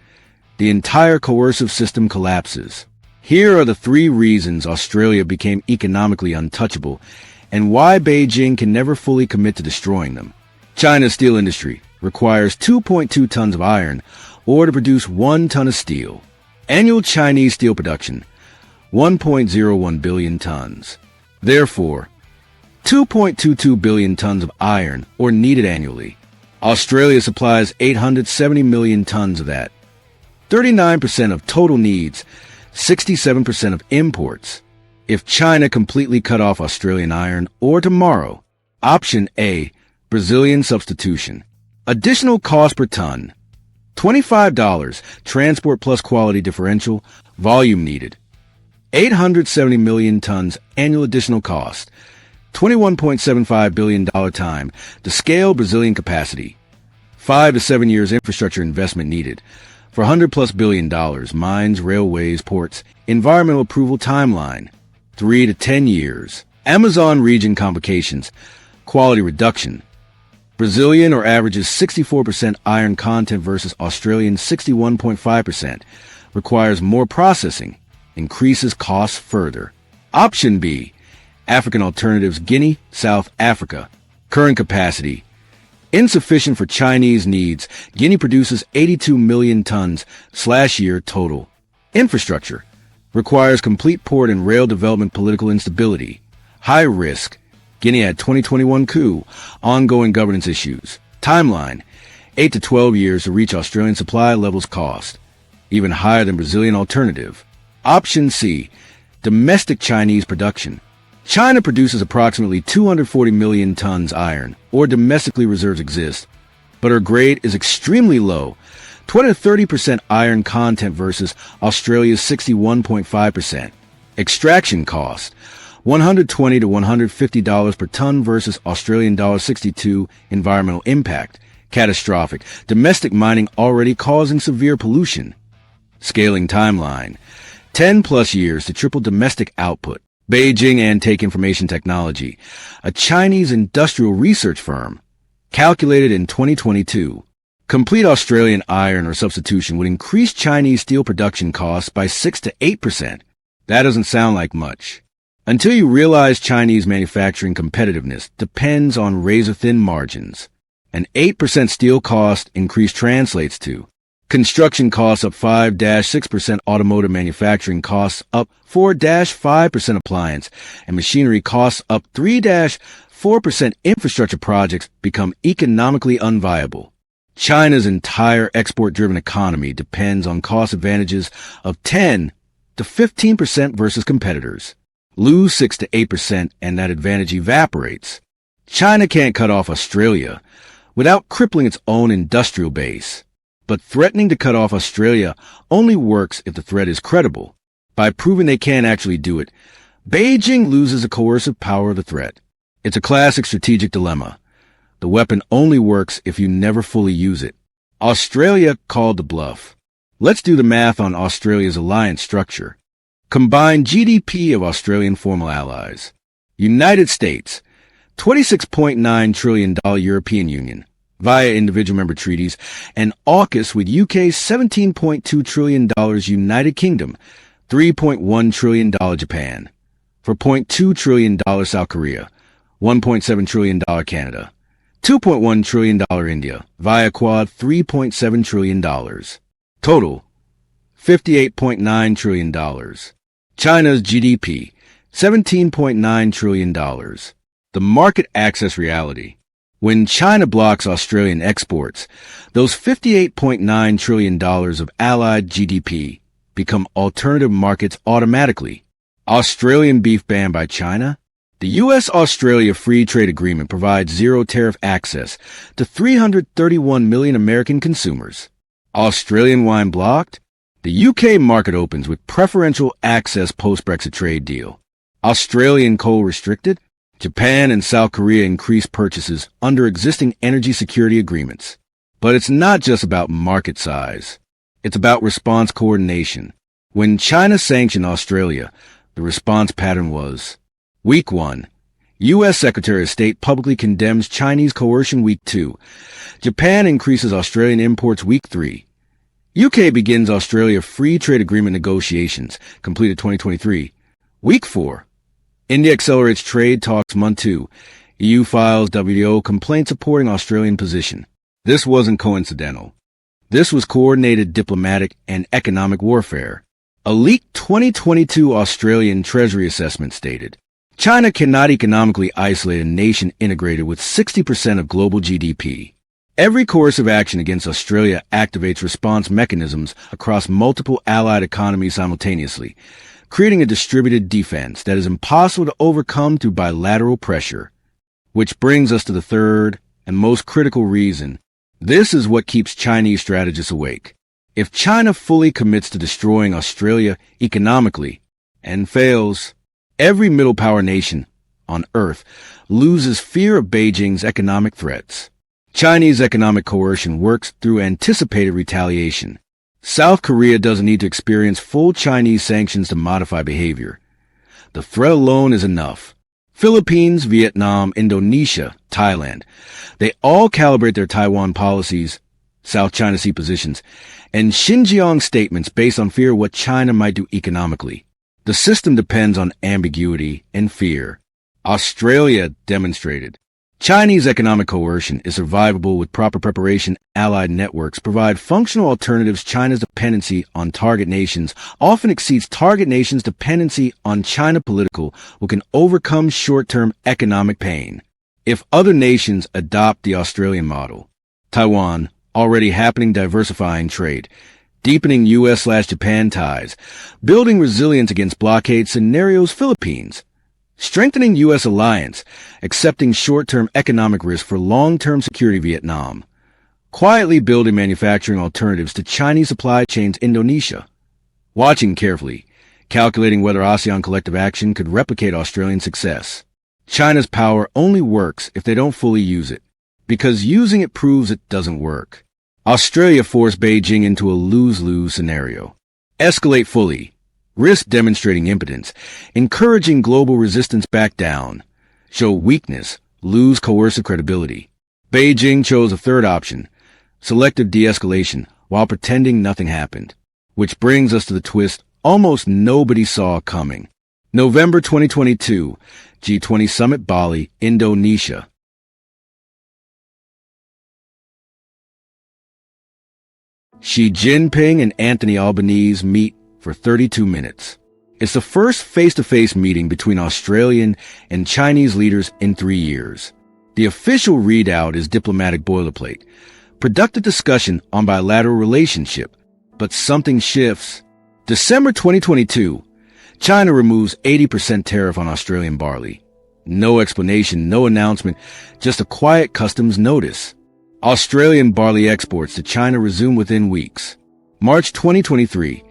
the entire coercive system collapses. Here are the 3 reasons Australia became economically untouchable and why Beijing can never fully commit to destroying them. China's steel industry requires 2.2 tons of iron ore to produce 1 ton of steel. Annual Chinese steel production, 1.01 billion tons. Therefore, 2.22 billion tons of iron ore needed annually. Australia supplies 870 million tons of that. 39% of total needs, 67% of imports. If China completely cut off Australian iron ore tomorrow, option A, Brazilian substitution. Additional cost per ton, $25, transport plus quality differential, volume needed. 870 million tons annual additional cost, $21.75 billion time to scale Brazilian capacity. 5 to 7 years infrastructure investment needed. For $100+ billion, mines, railways, ports, environmental approval timeline, 3 to 10 years. Amazon region complications, quality reduction. Brazilian or averages 64% iron content versus Australian 61.5%. Requires more processing, increases costs further. Option B, African alternatives Guinea, South Africa. Current capacity, insufficient for Chinese needs. Guinea produces 82 million tons/year total. Infrastructure, requires complete port and rail development. Political instability, high risk. Guinea had 2021 coup, ongoing governance issues. Timeline, 8 to 12 years to reach Australian supply levels. Cost, even higher than Brazilian alternative. Option C, domestic Chinese production. China produces approximately 240 million tons iron, or domestically reserves exist, but her grade is extremely low, 20 to 30% iron content versus Australia's 61.5%. Extraction cost, $120 to $150 per ton versus Australian $62. Environmental impact, catastrophic. Domestic mining already causing severe pollution. Scaling timeline, 10 plus years to triple domestic output. Beijing and Take Information Technology, a Chinese industrial research firm, calculated in 2022. Complete Australian iron or substitution would increase Chinese steel production costs by 6 to 8%. That doesn't sound like much. Until you realize Chinese manufacturing competitiveness depends on razor-thin margins. An 8% steel cost increase translates to construction costs up 5-6%, automotive manufacturing costs up 4-5%, appliance and machinery costs up 3-4%. Infrastructure projects become economically unviable. China's entire export-driven economy depends on cost advantages of 10 to 15% versus competitors. Lose 6 to 8% and that advantage evaporates. China can't cut off Australia without crippling its own industrial base. But threatening to cut off Australia only works if the threat is credible. By proving they can't actually do it, Beijing loses the coercive power of the threat. It's a classic strategic dilemma. The weapon only works if you never fully use it. Australia called the bluff. Let's do the math on Australia's alliance structure. Combined GDP of Australian formal allies. United States, $26.9 trillion. European Union, via individual member treaties, and AUKUS with UK's $17.2 trillion. United Kingdom, $3.1 trillion. Japan, for $0.2 trillion. South Korea, $1.7 trillion. Canada, $2.1 trillion. India, via Quad, $3.7 trillion. Total, $58.9 trillion. China's GDP, $17.9 trillion. The market access reality. When China blocks Australian exports, those $58.9 trillion of allied GDP become alternative markets automatically. Australian beef banned by China? The U.S.-Australia Free Trade Agreement provides zero tariff access to 331 million American consumers. Australian wine blocked? The UK market opens with preferential access post-Brexit trade deal. Australian coal restricted? Japan and South Korea increase purchases under existing energy security agreements. But it's not just about market size. It's about response coordination. When China sanctioned Australia, the response pattern was: Week 1, U.S. Secretary of State publicly condemns Chinese coercion. Week 2, Japan increases Australian imports. Week 3, UK begins Australia Free Trade Agreement negotiations, completed 2023. Week 4, India accelerates trade talks. Month 2, EU files WTO complaint supporting Australian position. This wasn't coincidental. This was coordinated diplomatic and economic warfare. A leaked 2022 Australian Treasury assessment stated, China cannot economically isolate a nation integrated with 60% of global GDP. Every coercive action against Australia activates response mechanisms across multiple allied economies simultaneously, creating a distributed defense that is impossible to overcome through bilateral pressure. Which brings us to the third and most critical reason. This is what keeps Chinese strategists awake. If China fully commits to destroying Australia economically and fails, every middle power nation on Earth loses fear of Beijing's economic threats. Chinese economic coercion works through anticipated retaliation. South Korea doesn't need to experience full Chinese sanctions to modify behavior. The threat alone is enough. Philippines, Vietnam, Indonesia, Thailand. They all calibrate their Taiwan policies, South China Sea positions, and Xinjiang statements based on fear of what China might do economically. The system depends on ambiguity and fear. Australia demonstrated. Chinese economic coercion is survivable with proper preparation. Allied networks provide functional alternatives. China's dependency on target nations often exceeds target nations' dependency on China. Political who can overcome short-term economic pain. If other nations adopt the Australian model, Taiwan, already happening, diversifying trade, deepening U.S./Japan ties, building resilience against blockade scenarios. Philippines, strengthening U.S. alliance, accepting short-term economic risk for long-term security. Vietnam, quietly building manufacturing alternatives to Chinese supply chains. Indonesia, watching carefully, calculating whether ASEAN collective action could replicate Australian success. China's power only works if they don't fully use it, because using it proves it doesn't work. Australia forced Beijing into a lose-lose scenario. Escalate fully. Risk demonstrating impotence. Encouraging global resistance. Back down. Show weakness. Lose coercive credibility. Beijing chose a third option. Selective de-escalation while pretending nothing happened. Which brings us to the twist almost nobody saw coming. November 2022. G20 Summit, Bali, Indonesia. Xi Jinping and Anthony Albanese meet for 32 minutes. It's the first face-to-face meeting between Australian and Chinese leaders in 3 years. The official readout is diplomatic boilerplate, productive discussion on bilateral relationship. But something shifts. December 2022, China removes 80% tariff on Australian barley. No explanation, no announcement, just a quiet customs notice. Australian barley exports to China resume within weeks. March 2023,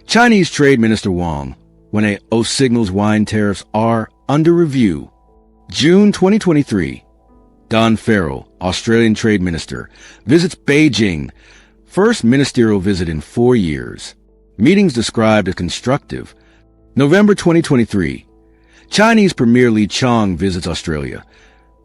Chinese Trade Minister Wang, when A.O. signals wine tariffs are under review. June 2023, Don Farrell, Australian Trade Minister, visits Beijing, first ministerial visit in 4 years. Meetings described as constructive. November 2023, Chinese Premier Li Qiang visits Australia.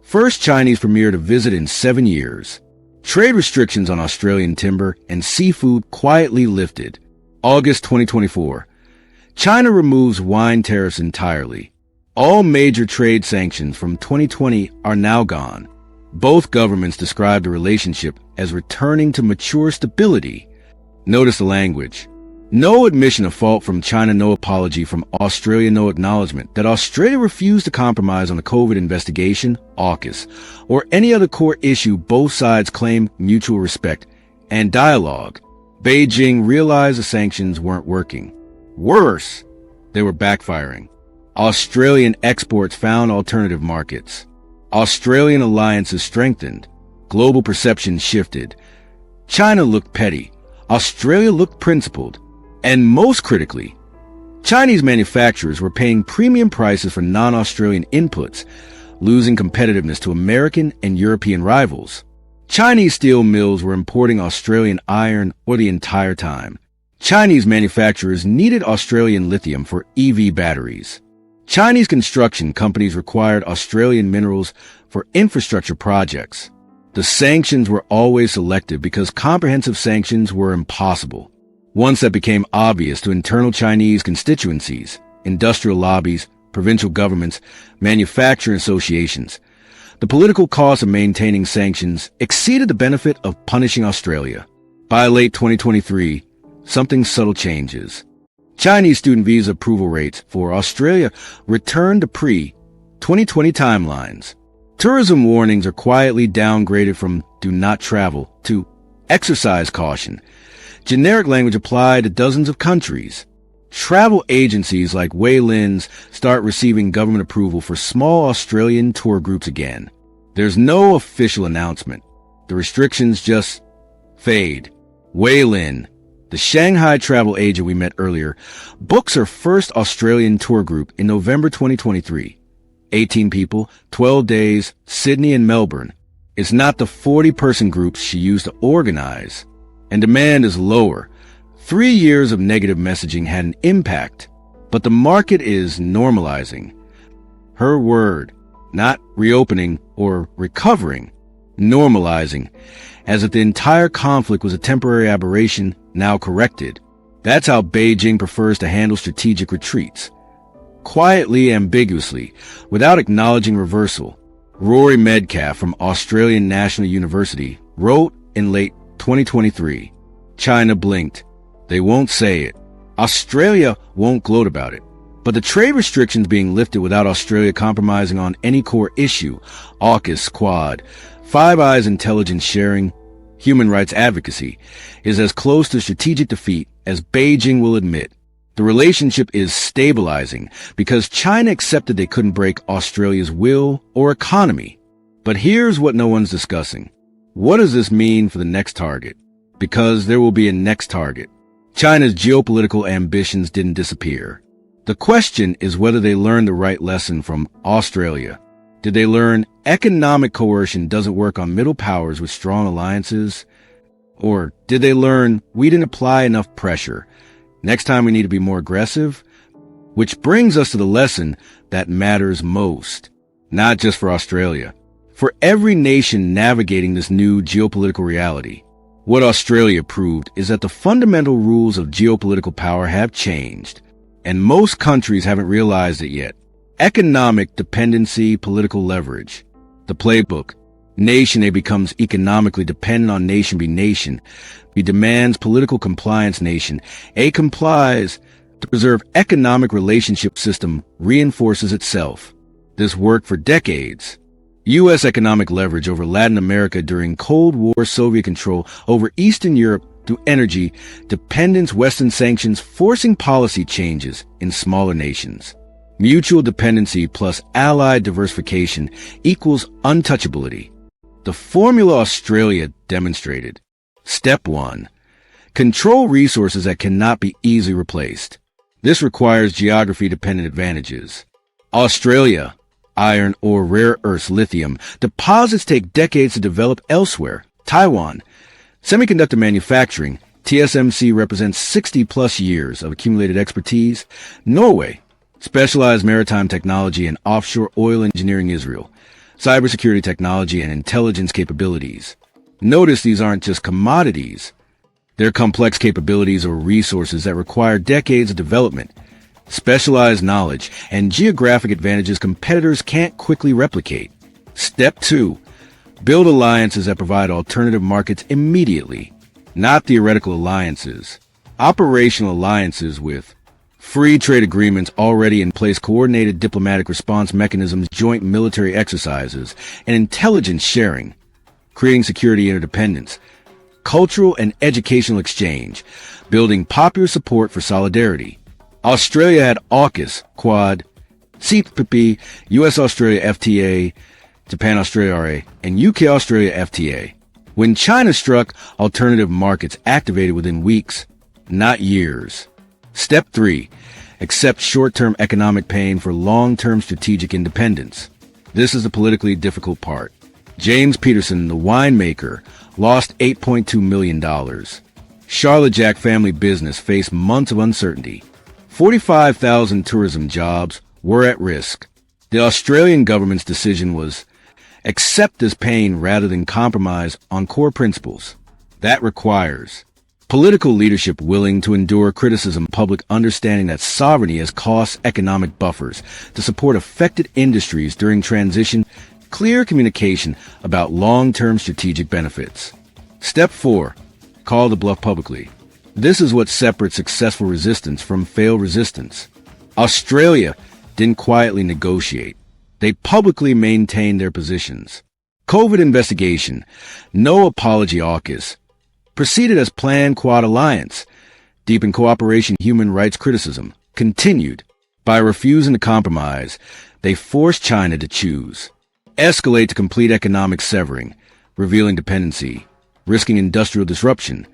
First Chinese premier to visit in 7 years. Trade restrictions on Australian timber and seafood quietly lifted. August 2024. China removes wine tariffs entirely. All major trade sanctions from 2020 are now gone. Both governments describe the relationship as returning to mature stability. Notice the language. No admission of fault from China, no apology from Australia, no acknowledgement that Australia refused to compromise on the COVID investigation, AUKUS, or any other core issue. Both sides claim mutual respect and dialogue. Beijing realized the sanctions weren't working. Worse, they were backfiring. Australian exports found alternative markets. Australian alliances strengthened. Global perception shifted. China looked petty. Australia looked principled. And most critically, Chinese manufacturers were paying premium prices for non-Australian inputs, losing competitiveness to American and European rivals. Chinese steel mills were importing Australian iron ore the entire time. Chinese manufacturers needed Australian lithium for EV batteries. Chinese construction companies required Australian minerals for infrastructure projects. The sanctions were always selective because comprehensive sanctions were impossible. Once that became obvious to internal Chinese constituencies, industrial lobbies, provincial governments, manufacturing associations, the political cost of maintaining sanctions exceeded the benefit of punishing Australia. By late 2023, something subtle changes. Chinese student visa approval rates for Australia returned to pre-2020 timelines. Tourism warnings are quietly downgraded from do not travel to exercise caution. Generic language applied to dozens of countries. Travel agencies like Wei Lin's start receiving government approval for small Australian tour groups again. There's no official announcement. The restrictions just fade. Wei Lin, the Shanghai travel agent we met earlier, books her first Australian tour group in November 2023. 18 people, 12 days, Sydney and Melbourne. It's not the 40-person groups she used to organize. And demand is lower. 3 years of negative messaging had an impact, but the market is normalizing. Her word. Not reopening or recovering. Normalizing. As if the entire conflict was a temporary aberration, now corrected. That's how Beijing prefers to handle strategic retreats. Quietly, ambiguously, without acknowledging reversal. Rory Medcalf from Australian National University wrote in late 2023, China blinked. They won't say it. Australia won't gloat about it. But the trade restrictions being lifted without Australia compromising on any core issue, AUKUS, Quad, Five Eyes intelligence sharing, human rights advocacy, is as close to strategic defeat as Beijing will admit. The relationship is stabilizing because China accepted they couldn't break Australia's will or economy. But here's what no one's discussing. What does this mean for the next target? Because there will be a next target. China's geopolitical ambitions didn't disappear. The question is whether they learned the right lesson from Australia. Did they learn economic coercion doesn't work on middle powers with strong alliances? Or did they learn we didn't apply enough pressure? Next time we need to be more aggressive? Which brings us to the lesson that matters most. Not just for Australia. For every nation navigating this new geopolitical reality. What Australia proved is that the fundamental rules of geopolitical power have changed. And most countries haven't realized it yet. Economic dependency, political leverage. The playbook. Nation A becomes economically dependent on nation B. Nation B demands political compliance. Nation A complies to preserve economic relationship system reinforces itself. This worked for decades. U.S. economic leverage over Latin America during Cold War, Soviet control over Eastern Europe through energy dependence, Western sanctions, forcing policy changes in smaller nations. Mutual dependency plus allied diversification equals untouchability. The formula Australia demonstrated. Step 1. Control resources that cannot be easily replaced. This requires geography-dependent advantages. Australia, iron or rare earths, lithium, deposits take decades to develop elsewhere. Taiwan, semiconductor manufacturing, TSMC represents 60-plus years of accumulated expertise. Norway, specialized maritime technology and offshore oil engineering. Israel, cybersecurity technology and intelligence capabilities. Notice these aren't just commodities. They're complex capabilities or resources that require decades of development, specialized knowledge, and geographic advantages competitors can't quickly replicate. Step 2. Build alliances that provide alternative markets immediately, not theoretical alliances. Operational alliances with free trade agreements already in place, coordinated diplomatic response mechanisms, joint military exercises, and intelligence sharing, creating security interdependence, cultural and educational exchange, building popular support for solidarity. Australia had AUKUS, Quad, CPP, US-Australia FTA, Japan-Australia RA, and UK-Australia FTA. When China struck, alternative markets activated within weeks, not years. Step 3. Accept short-term economic pain for long-term strategic independence. This is the politically difficult part. James Peterson, the winemaker, lost $8.2 million. Charlotte Jack family business faced months of uncertainty. 45,000 tourism jobs were at risk. The Australian government's decision was accept this pain rather than compromise on core principles. That requires political leadership willing to endure criticism, public understanding that sovereignty has cost economic buffers to support affected industries during transition, clear communication about long-term strategic benefits. Step 4. Call the bluff publicly. This is what separates successful resistance from failed resistance. Australia didn't quietly negotiate. They publicly maintained their positions. COVID investigation, no apology. AUKUS proceeded as planned. Quad alliance, deepened cooperation. Human rights criticism continued. By refusing to compromise, they forced China to choose. Escalate to complete economic severing, revealing dependency, risking industrial disruption.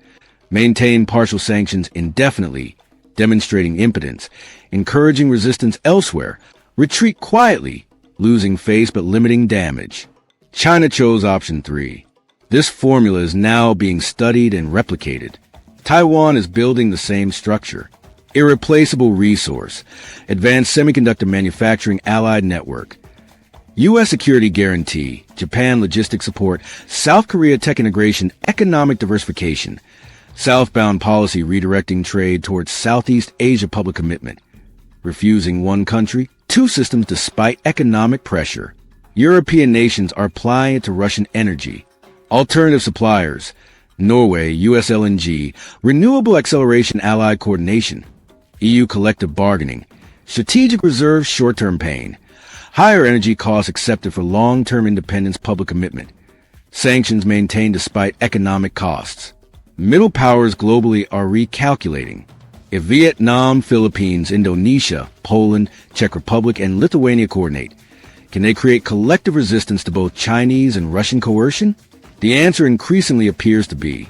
Maintain partial sanctions indefinitely, demonstrating impotence, encouraging resistance elsewhere. Retreat quietly, losing face but limiting damage. China chose option 3. This formula is now being studied and replicated. Taiwan is building the same structure. Irreplaceable resource. Advanced semiconductor manufacturing allied network. U.S. security guarantee. Japan logistics support. South Korea tech integration. Economic diversification. Southbound policy redirecting trade towards Southeast Asia public commitment. Refusing one country, two systems despite economic pressure. European nations are applying it to Russian energy. Alternative suppliers. Norway, U.S. LNG. Renewable acceleration allied coordination. EU collective bargaining. Strategic reserve short-term pain. Higher energy costs accepted for long-term independence public commitment. Sanctions maintained despite economic costs. Middle powers globally are recalculating. If Vietnam, Philippines, Indonesia, Poland, Czech Republic, and Lithuania coordinate, can they create collective resistance to both Chinese and Russian coercion? The answer increasingly appears to be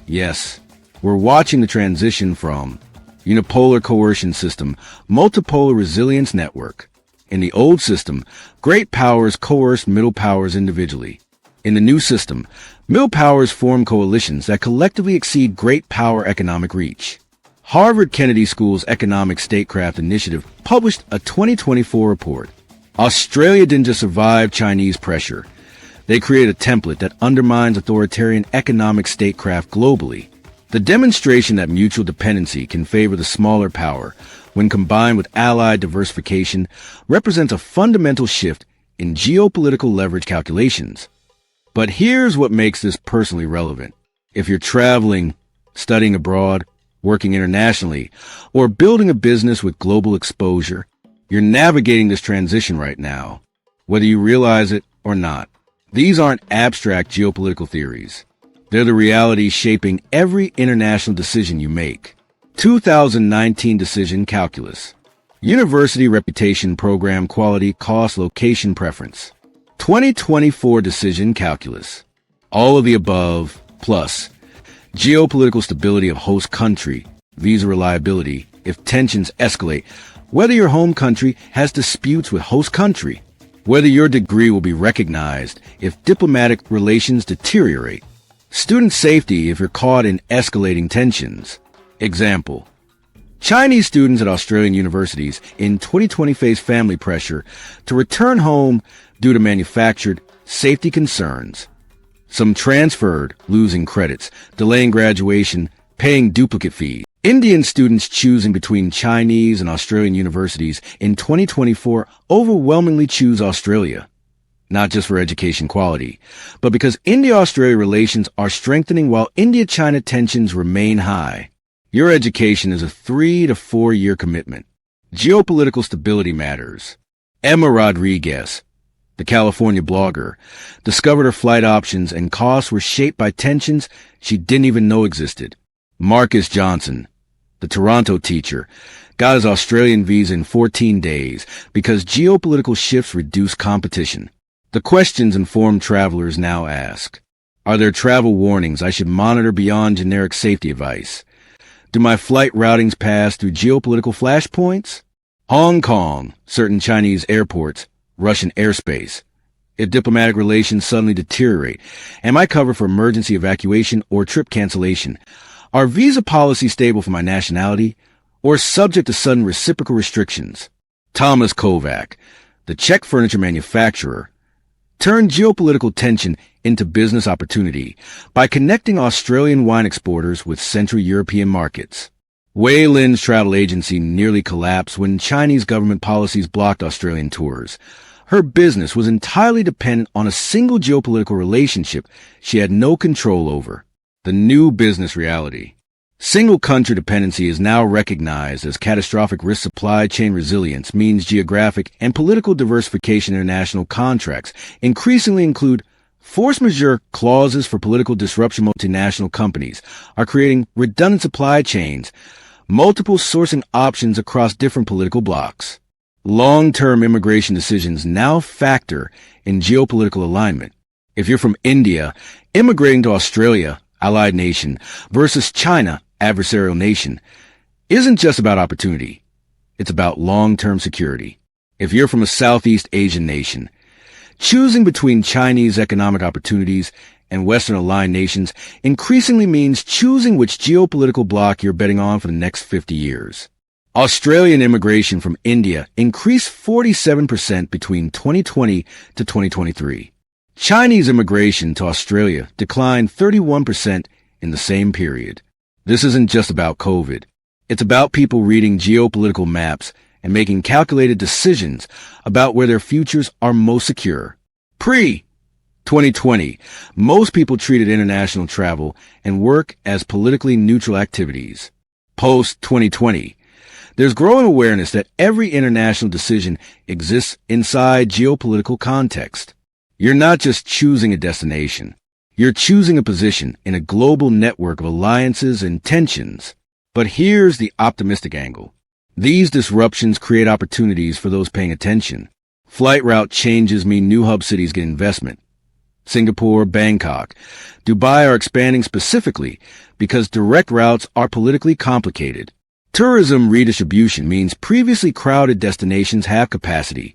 yes. We're watching the transition from unipolar coercion system, multipolar resilience network. In the old system, great powers coerced middle powers individually. In the new system, middle powers form coalitions that collectively exceed great power economic reach. Harvard Kennedy School's Economic Statecraft Initiative published a 2024 report. Australia didn't just survive Chinese pressure. They created a template that undermines authoritarian economic statecraft globally. The demonstration that mutual dependency can favor the smaller power, when combined with allied diversification, represents a fundamental shift in geopolitical leverage calculations. But here's what makes this personally relevant. If you're traveling, studying abroad, working internationally, or building a business with global exposure, you're navigating this transition right now, whether you realize it or not. These aren't abstract geopolitical theories. They're the realities shaping every international decision you make. 2019 Decision Calculus. University Reputation Program Quality Cost Location Preference. 2024 Decision Calculus. All of the above, plus geopolitical stability of host country, visa reliability, if tensions escalate, whether your home country has disputes with host country, whether your degree will be recognized if diplomatic relations deteriorate, student safety if you're caught in escalating tensions. Example: Chinese students at Australian universities in 2020 face family pressure to return home due to manufactured safety concerns. Some transferred, losing credits, delaying graduation, paying duplicate fees. Indian students choosing between Chinese and Australian universities in 2024 overwhelmingly choose Australia. Not just for education quality, but because India-Australia relations are strengthening while India-China tensions remain high. Your education is a 3 to 4 year commitment. Geopolitical stability matters. Emma Rodriguez, the California blogger, discovered her flight options and costs were shaped by tensions she didn't even know existed. Marcus Johnson, the Toronto teacher, got his Australian visa in 14 days because geopolitical shifts reduce competition. The questions informed travelers now ask: are there travel warnings I should monitor beyond generic safety advice? Do my flight routings pass through geopolitical flashpoints? Hong Kong, certain Chinese airports, Russian airspace. If diplomatic relations suddenly deteriorate, am I covered for emergency evacuation or trip cancellation? Are visa policies stable for my nationality or subject to sudden reciprocal restrictions? Thomas Kovac, the Czech furniture manufacturer, turned geopolitical tension into business opportunity by connecting Australian wine exporters with Central European markets. Wei Lin's travel agency nearly collapsed when Chinese government policies blocked Australian tours. Her business was entirely dependent on a single geopolitical relationship she had no control over. The new business reality. Single country dependency is now recognized as catastrophic risk. Supply chain resilience means geographic and political diversification. International contracts increasingly include force majeure clauses for political disruption. Multinational companies are creating redundant supply chains, multiple sourcing options across different political blocs. Long-term immigration decisions now factor in geopolitical alignment. If you're from India, immigrating to Australia, allied nation, versus China, adversarial nation, isn't just about opportunity. It's about long-term security. If you're from a Southeast Asian nation, choosing between Chinese economic opportunities and Western-aligned nations increasingly means choosing which geopolitical bloc you're betting on for the next 50 years. Australian immigration from India increased 47% between 2020 to 2023. Chinese immigration to Australia declined 31% in the same period. This isn't just about COVID. It's about people reading geopolitical maps and making calculated decisions about where their futures are most secure. Pre-2020, most people treated international travel and work as politically neutral activities. Post-2020, there's growing awareness that every international decision exists inside geopolitical context. You're not just choosing a destination. You're choosing a position in a global network of alliances and tensions. But here's the optimistic angle. These disruptions create opportunities for those paying attention. Flight route changes mean new hub cities get investment. Singapore, Bangkok, Dubai are expanding specifically because direct routes are politically complicated. Tourism redistribution means previously crowded destinations have capacity,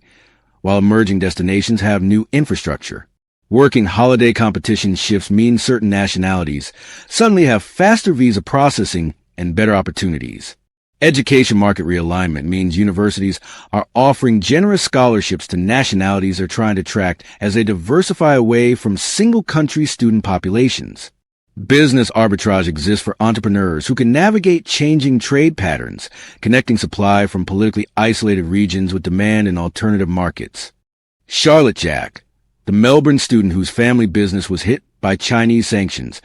while emerging destinations have new infrastructure. Working holiday competition shifts mean certain nationalities suddenly have faster visa processing and better opportunities. Education market realignment means universities are offering generous scholarships to nationalities they're trying to attract as they diversify away from single-country student populations. Business arbitrage exists for entrepreneurs who can navigate changing trade patterns, connecting supply from politically isolated regions with demand in alternative markets. Charlotte Jack, the Melbourne student whose family business was hit by Chinese sanctions,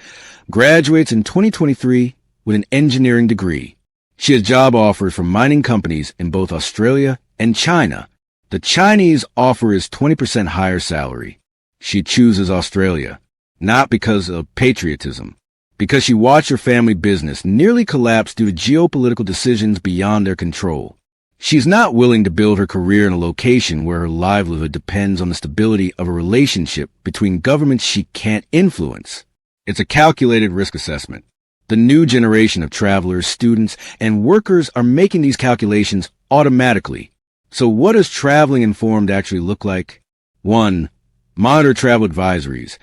graduates in 2023 with an engineering degree. She has job offers from mining companies in both Australia and China. The Chinese offer is 20% higher salary. She chooses Australia. Not because of patriotism, because she watched her family business nearly collapse due to geopolitical decisions beyond their control. She's not willing to build her career in a location where her livelihood depends on the stability of a relationship between governments she can't influence. It's a calculated risk assessment. The new generation of travelers, students, and workers are making these calculations automatically. So what does traveling informed actually look like? 1. Monitor travel advisories,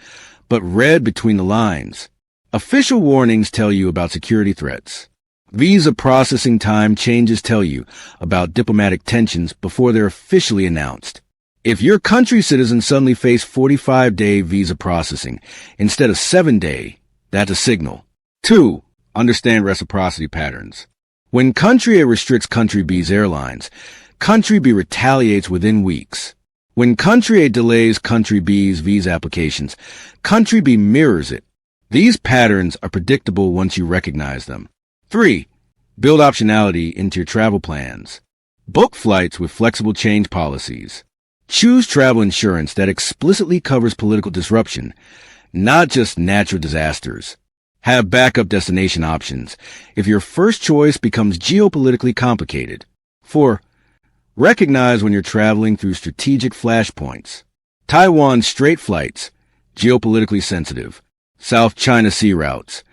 but read between the lines. Official warnings tell you about security threats. Visa processing time changes tell you about diplomatic tensions before they're officially announced. If your country's citizens suddenly face 45-day visa processing instead of 7-day, that's a signal. 2. Understand reciprocity patterns. When country A restricts country B's airlines, country B retaliates within weeks. When country A delays country B's visa applications, country B mirrors it. These patterns are predictable once you recognize them. 3. Build optionality into your travel plans. Book flights with flexible change policies. Choose travel insurance that explicitly covers political disruption, not just natural disasters. Have backup destination options if your first choice becomes geopolitically complicated. 4. Recognize when you're traveling through strategic flashpoints. Taiwan straight flights, geopolitically sensitive. South China Sea routes,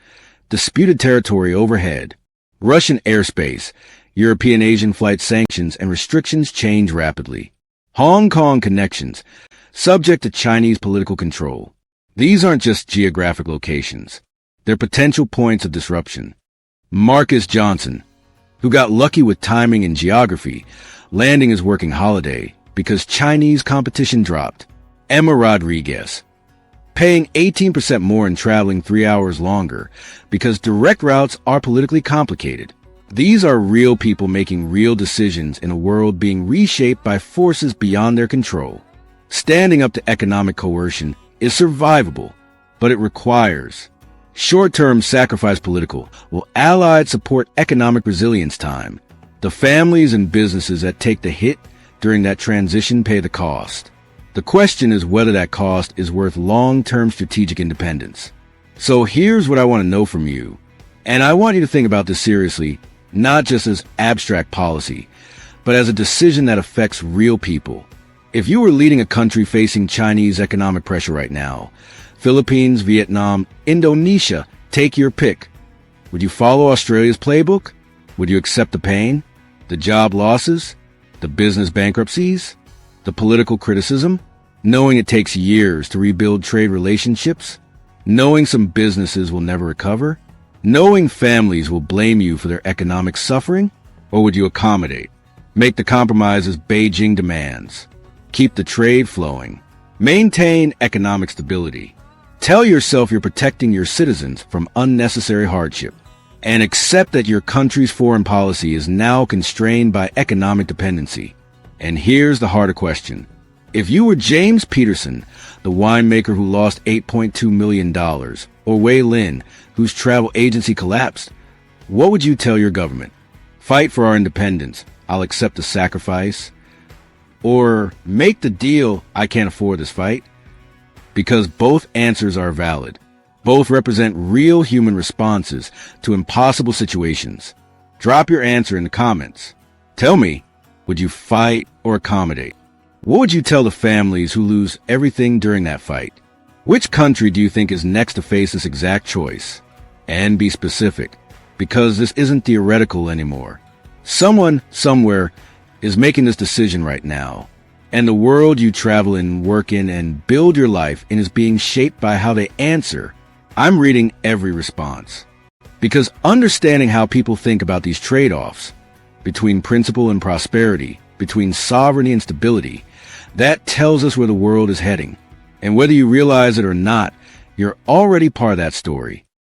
disputed territory overhead. Russian airspace, European-Asian flight sanctions and restrictions change rapidly. Hong Kong connections, subject to Chinese political control. These aren't just geographic locations. They're potential points of disruption. Marcus Johnson, who got lucky with timing and geography, landing his working holiday because Chinese competition dropped. Emma Rodriguez, paying 18% more and traveling 3 hours longer because direct routes are politically complicated. These are real people making real decisions in a world being reshaped by forces beyond their control. Standing up to economic coercion is survivable, but it requires short-term sacrifice political, will allied support economic resilience time. The families and businesses that take the hit during that transition pay the cost. The question is whether that cost is worth long-term strategic independence. So here's what I want to know from you. And I want you to think about this seriously, not just as abstract policy, but as a decision that affects real people. If you were leading a country facing Chinese economic pressure right now, Philippines, Vietnam, Indonesia, take your pick. Would you follow Australia's playbook? Would you accept the pain, the job losses, the business bankruptcies, the political criticism, knowing it takes years to rebuild trade relationships, knowing some businesses will never recover, knowing families will blame you for their economic suffering? Or would you accommodate? Make the compromises Beijing demands. Keep the trade flowing. Maintain economic stability. Tell yourself you're protecting your citizens from unnecessary hardship. And accept that your country's foreign policy is now constrained by economic dependency. And here's the harder question. If you were James Peterson, the winemaker who lost $8.2 million, or Wei Lin, whose travel agency collapsed, what would you tell your government? Fight for our independence. I'll accept the sacrifice. Or make the deal. I can't afford this fight. Because both answers are valid. Both represent real human responses to impossible situations. Drop your answer in the comments. Tell me, would you fight or accommodate? What would you tell the families who lose everything during that fight? Which country do you think is next to face this exact choice? And be specific, because this isn't theoretical anymore. Someone, somewhere, is making this decision right now. And the world you travel in, work in, and build your life in is being shaped by how they answer. I'm reading every response. Because understanding how people think about these trade-offs, between principle and prosperity, between sovereignty and stability, that tells us where the world is heading. And whether you realize it or not, you're already part of that story.